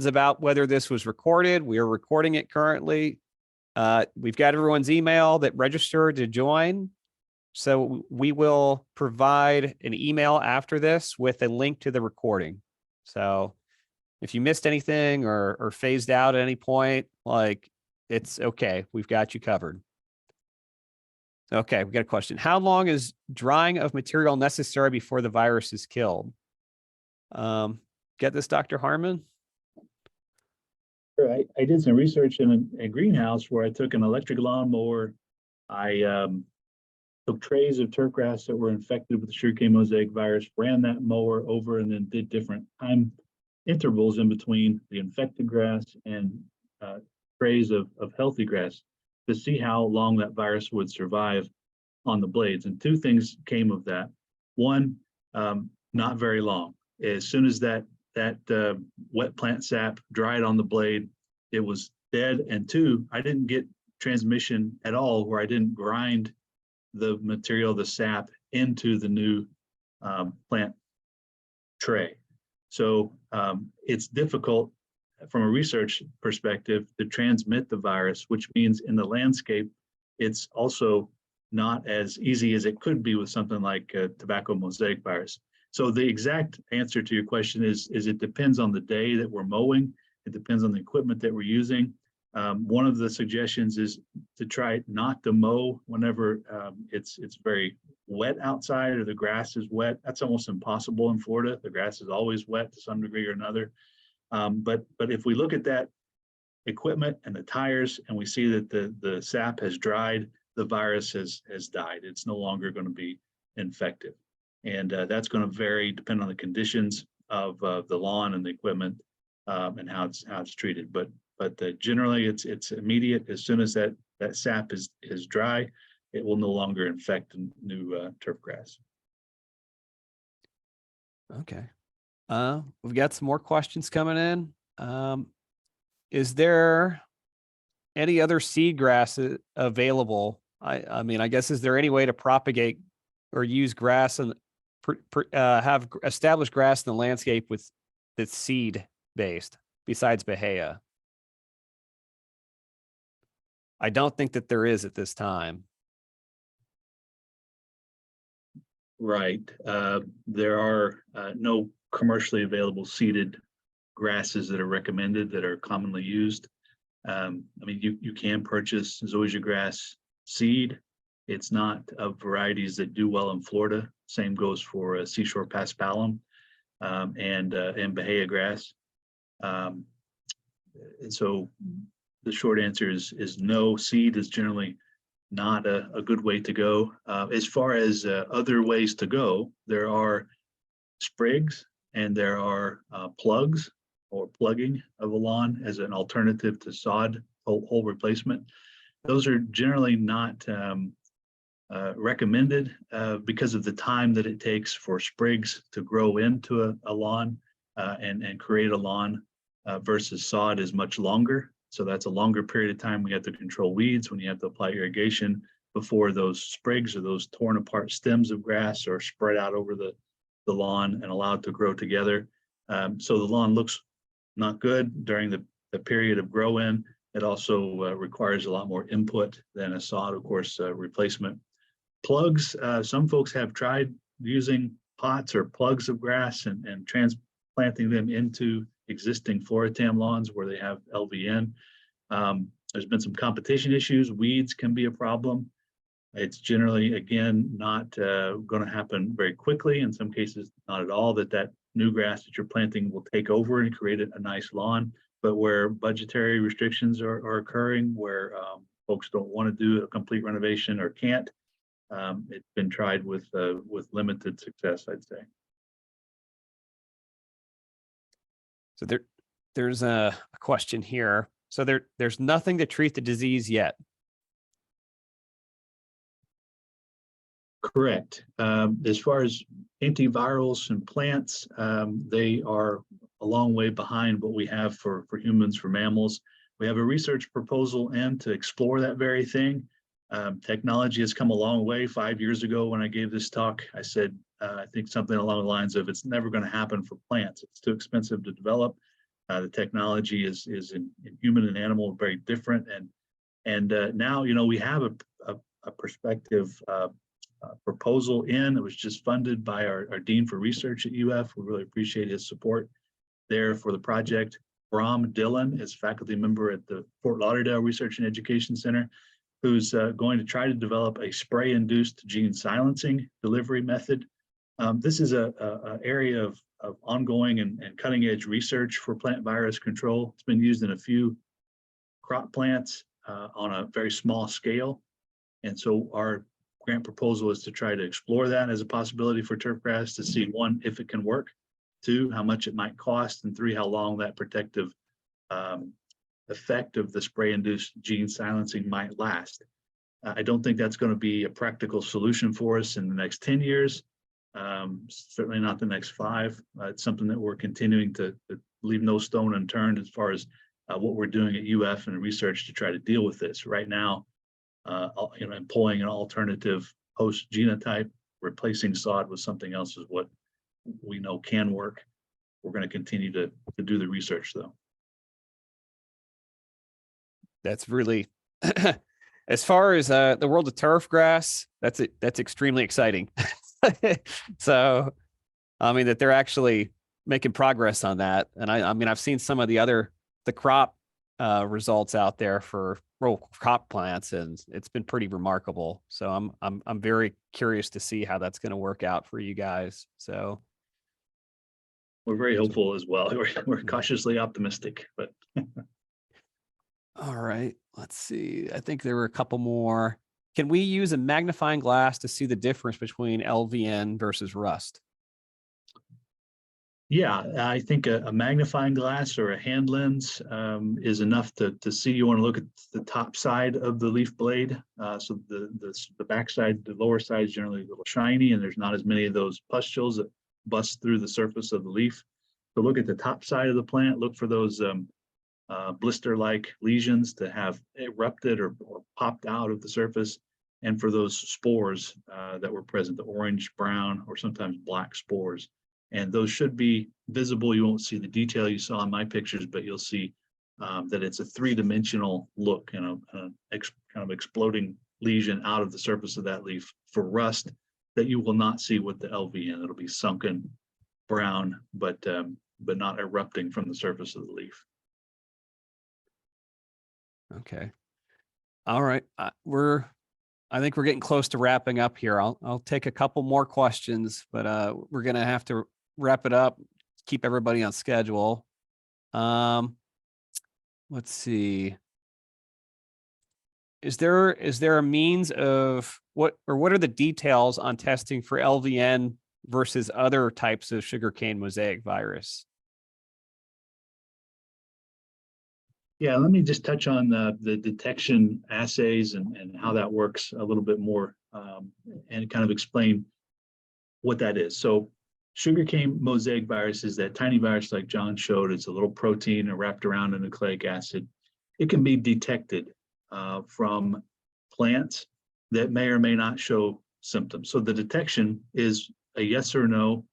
about whether this was recorded. We are recording it currently. We've got everyone's email that registered to join. So we will provide an email after this with a link to the recording. So if you missed anything or phased out at any point, it's okay. We've got you covered. Okay, we got a question. How long is drying of material necessary before the virus is killed? Get this, Dr. Harmon? Sure. I did some research in a greenhouse where I took an electric lawnmower. I took trays of turf grass that were infected with the sugarcane mosaic virus, ran that mower over, and then did different time intervals in between the infected grass and trays of healthy grass to see how long that virus would survive on the blades. And 2 things came of that. One, not very long. As soon as that wet plant sap dried on the blade, it was dead. And 2, I didn't get transmission at all where I didn't grind the material, the sap, into the new plant tray. So it's difficult from a research perspective to transmit the virus, which means in the landscape, it's also not as easy as it could be with something like tobacco mosaic virus. So the exact answer to your question is it depends on the day that we're mowing. It depends on the equipment that we're using. One of the suggestions is to try not to mow whenever it's very wet outside or the grass is wet. That's almost impossible in Florida. The grass is always wet to some degree or another. But if we look at that equipment and the tires and we see that the sap has dried, the virus has died. It's no longer going to be infective. And that's going to vary depending on the conditions of the lawn and the equipment and how it's treated. But generally it's immediate. As soon as that sap is dry, it will no longer infect new turf grass. Okay. We've got some more questions coming in. Is there any other seed grass available? I mean, I guess, is there any way to propagate or use grass and have established grass in the landscape that's seed based besides Bahia? I don't think that there is at this time. Right. There are no commercially available seeded grasses that are recommended that are commonly used. I mean, you can purchase zoysia grass seed. It's not of varieties that do well in Florida. Same goes for seashore paspalum and Bahia grass. And so the short answer is no. Seed is generally not a good way to go. As far as other ways to go, there are sprigs and there are plugs or plugging of a lawn as an alternative to sod hole replacement. Those are generally not recommended because of the time that it takes for sprigs to grow into a lawn and create a lawn versus sod is much longer. So that's a longer period of time. We have to control weeds when you have to apply irrigation before those sprigs or those torn apart stems of grass are spread out over the lawn and allowed to grow together. So the lawn looks not good during the period of grow in. It also requires a lot more input than a sod, of course, replacement. Plugs, some folks have tried using pots or plugs of grass and transplanting them into existing Floratam lawns where they have LVN. There's been some competition issues. Weeds can be a problem. It's generally, again, not going to happen very quickly. In some cases, not at all, that new grass that you're planting will take over and create a nice lawn. But where budgetary restrictions are occurring, where folks don't want to do a complete renovation or can't, it's been tried with limited success, I'd say. So there's a question here. So there's nothing to treat the disease yet. Correct. As far as antivirals and plants, they are a long way behind what we have for humans, for mammals. We have a research proposal in to explore that very thing. Technology has come a long way. 5 years ago when I gave this talk, I said, I think something along the lines of, it's never going to happen for plants. It's too expensive to develop. The technology is in human and animal very different. And now, we have a prospective proposal in. It was just funded by our Dean for Research at UF. We really appreciate his support there for the project. Bram Dillon is faculty member at the Fort Lauderdale Research and Education Center, who's going to try to develop a spray-induced gene silencing delivery method. This is an area of ongoing and cutting-edge research for plant virus control. It's been used in a few crop plants on a very small scale. And so our grant proposal is to try to explore that as a possibility for turfgrass, to see, one, if it can work, two, how much it might cost, and three, how long that protective effect of the spray-induced gene silencing might last. I don't think that's going to be a practical solution for us in the next 10 years, certainly not the next 5. It's something that we're continuing to leave no stone unturned as far as what we're doing at UF and research to try to deal with this. Right now, employing an alternative host genotype, replacing sod with something else is what we know can work. We're going to continue to do the research, though. that's really, as far as the world of turf grass, that's extremely exciting. So, I mean, that they're actually making progress on that. And I mean, I've seen some of the crop results out there for row crop plants, and it's been pretty remarkable. So I'm very curious to see how that's going to work out for you guys. So We're very hopeful as well. We're cautiously optimistic, but all right, let's see. I think there were a couple more. Can we use a magnifying glass to see the difference between LVN versus rust? yeah, I think a magnifying glass or a hand lens is enough to see. You want to look at the top side of the leaf blade. So the back side, the lower side is generally a little shiny, and there's not as many of those pustules that bust through the surface of the leaf. So look at the top side of the plant. Look for those blister-like lesions to have erupted or popped out of the surface, and for those spores that were present, the orange, brown, or sometimes black spores. And those should be visible. You won't see the detail you saw in my pictures, but you'll see that it's a three-dimensional look, you know, kind of exploding lesion out of the surface of that leaf for rust that you will not see with the LVN. It'll be sunken brown, but not erupting from the surface of the leaf. Okay. All right. I think we're getting close to wrapping up here. I'll take a couple more questions, but we're going to have to wrap it up, keep everybody on schedule. Let's see. Is there a means of what are the details on testing for LVN versus other types of sugarcane mosaic virus? Yeah, let me just touch on the detection assays and how that works a little bit more, and kind of explain what that is. So sugarcane mosaic virus is that tiny virus like John showed. It's a little protein wrapped around a nucleic acid. It can be detected from plants that may or may not show symptoms. So the detection is a yes or no,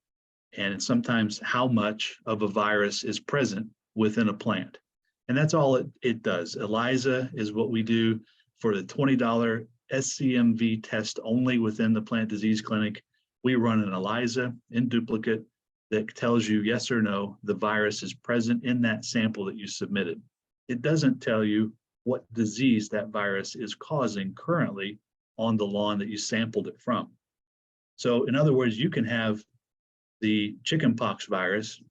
and sometimes how much of a virus is present within a plant. And that's all it does. ELISA is what we do for the $20 SCMV test only within the plant disease clinic. We run an ELISA in duplicate that tells you yes or no, the virus is present in that sample that you submitted. It doesn't tell you what disease that virus is causing currently on the lawn that you sampled it from. So in other words, you can have the chickenpox virus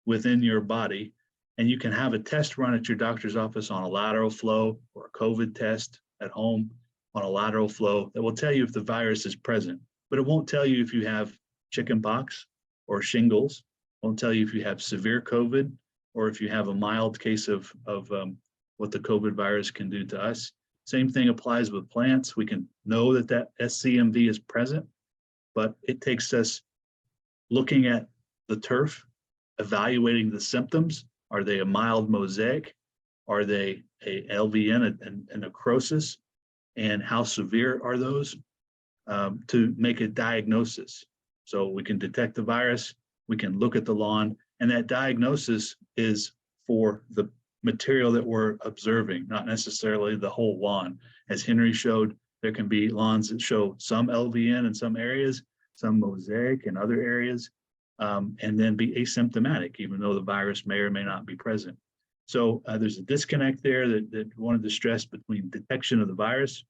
within your body, and you can have a test run at your doctor's office on a lateral flow, or a COVID test at home on a lateral flow that will tell you if the virus is present, but it won't tell you if you have chickenpox or shingles. It won't tell you if you have severe COVID or if you have a mild case of what the COVID virus can do to us. Same thing applies with plants. We can know that SCMV is present, but it takes us looking at the turf, evaluating the symptoms. Are they a mild mosaic? Are they a LVN and necrosis? And how severe are those? To make a diagnosis. So we can detect the virus, we can look at the lawn, and that diagnosis is for the material that we're observing, not necessarily the whole lawn. As Henry showed, there can be lawns that show some LVN in some areas, some mosaic in other areas, and then be asymptomatic, even though the virus may or may not be present. So there's a disconnect there that wanted to stress between detection of the virus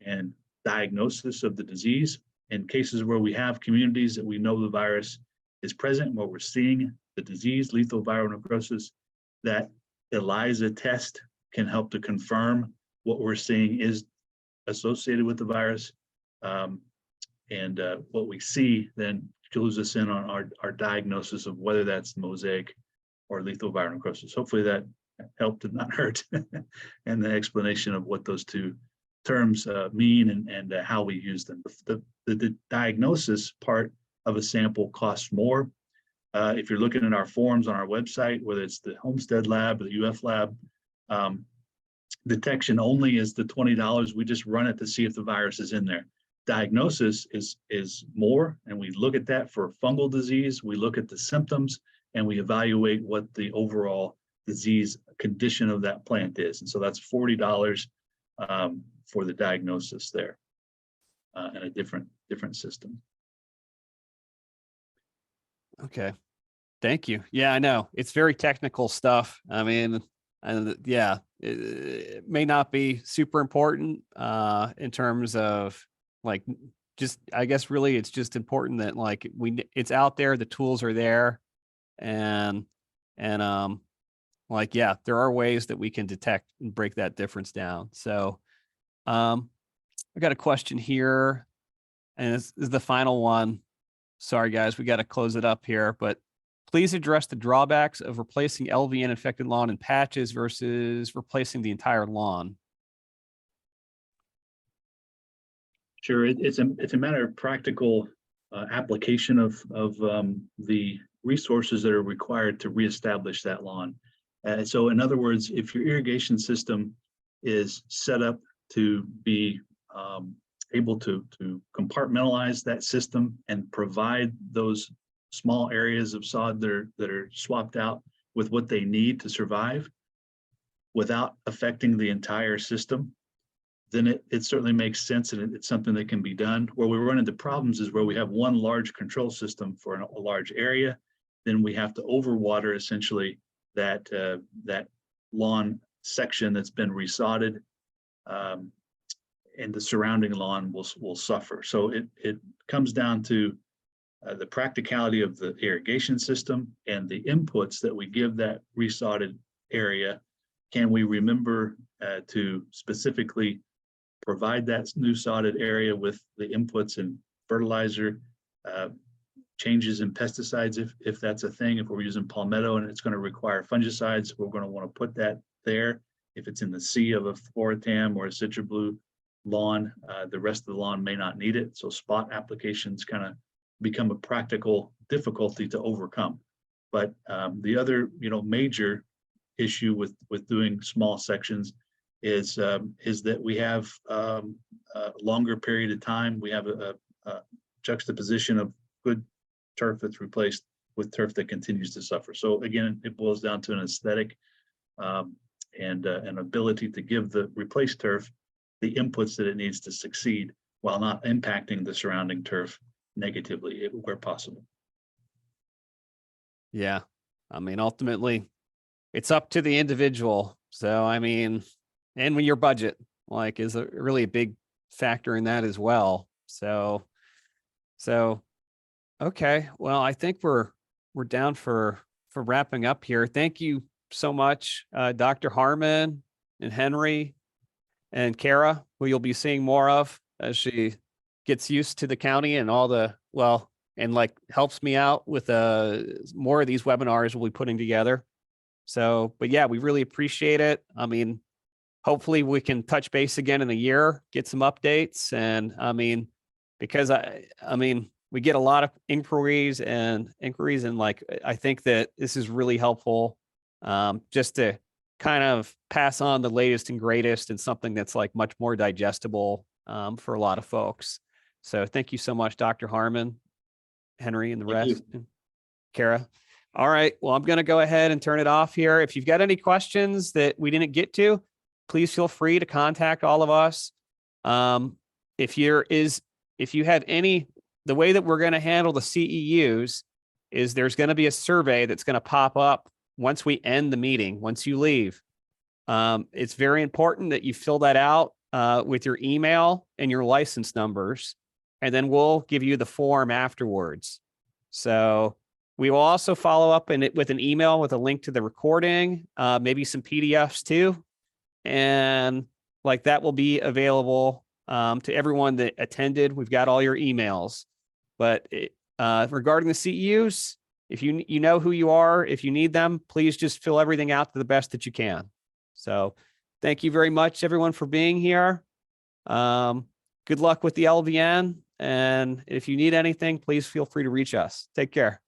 and diagnosis of the disease. In cases where we have communities that we know the virus is present, where we're seeing the disease, lethal viral necrosis, that ELISA test can help to confirm what we're seeing is associated with the virus. And what we see then clues us in on our diagnosis of whether that's mosaic or lethal viral necrosis. Hopefully that helped and not hurt, and the explanation of what those two terms mean and how we use them. The diagnosis part of a sample costs more. If you're looking at our forms on our website, whether it's the Homestead Lab or the UF Lab, detection only is the $20. We just run it to see if the virus is in there. Diagnosis is more, and we look at that for fungal disease. We look at the symptoms, and we evaluate what the overall disease condition of that plant is. And so that's $40 for the diagnosis there, and a different system. Okay. Thank you. Yeah, I know it's very technical stuff. I mean, and yeah, it may not be super important in terms of like, just, I guess really it's just important that like it's out there, the tools are there, and like, yeah, there are ways that we can detect and break that difference down. So I got a question here, and this is the final one. Sorry guys, we got to close it up here, but please address the drawbacks of replacing LVN infected lawn in patches versus replacing the entire lawn. Sure, it's a matter of practical application of the resources that are required to reestablish that lawn. So in other words, if your irrigation system is set up to be able to compartmentalize that system and provide those small areas of sod that are swapped out with what they need to survive without affecting the entire system, then it certainly makes sense, and it's something that can be done. Where we run into problems is where we have one large control system for a large area, then we have to overwater essentially that lawn section that's been resodded, and the surrounding lawn will suffer. So it comes down to the practicality of the irrigation system and the inputs that we give that resodded area. Can we remember to specifically provide that new sodded area with the inputs and fertilizer, changes in pesticides if that's a thing. If we're using palmetto and it's going to require fungicides, we're going to want to put that there. If it's in the sea of a Floratam or a Citra Blue lawn, the rest of the lawn may not need it. So spot applications kind of become a practical difficulty to overcome. But the other, major issue with doing small sections is that we have a longer period of time. We have a juxtaposition of good turf that's replaced with turf that continues to suffer. So again, it boils down to an aesthetic and an ability to give the replaced turf the inputs that it needs to succeed while not impacting the surrounding turf negatively where possible. Yeah. I mean, ultimately it's up to the individual. So, I mean, and when your budget like is really a big factor in that as well. So, okay. Well, I think we're down for wrapping up here. Thank you so much, Dr. Harmon and Henry and Kara, who you'll be seeing more of as she gets used to the county and all the, and like helps me out with more of these webinars we'll be putting together. So, but yeah, we really appreciate it. I mean, hopefully we can touch base again in a year, get some updates. And I mean, because I mean, we get a lot of inquiries and like, I think that this is really helpful just to kind of pass on the latest and greatest and something that's like much more digestible for a lot of folks. So thank you so much, Dr. Harmon, Henry, and the rest. Kara. All right. Well, I'm going to go ahead and turn it off here. If you've got any questions that we didn't get to, please feel free to contact all of us. If you have any, the way that we're going to handle the CEUs is there's going to be a survey that's going to pop up once we end the meeting, once you leave. It's very important that you fill that out with your email and your license numbers, and then we'll give you the form afterwards. So we will also follow up with an email with a link to the recording, maybe some PDFs too. And like that will be available to everyone that attended. We've got all your emails. But regarding the CEUs, if you know who you are, if you need them, please just fill everything out to the best that you can. So thank you very much, everyone, for being here. Good luck with the LVN. And if you need anything, please feel free to reach us. Take care.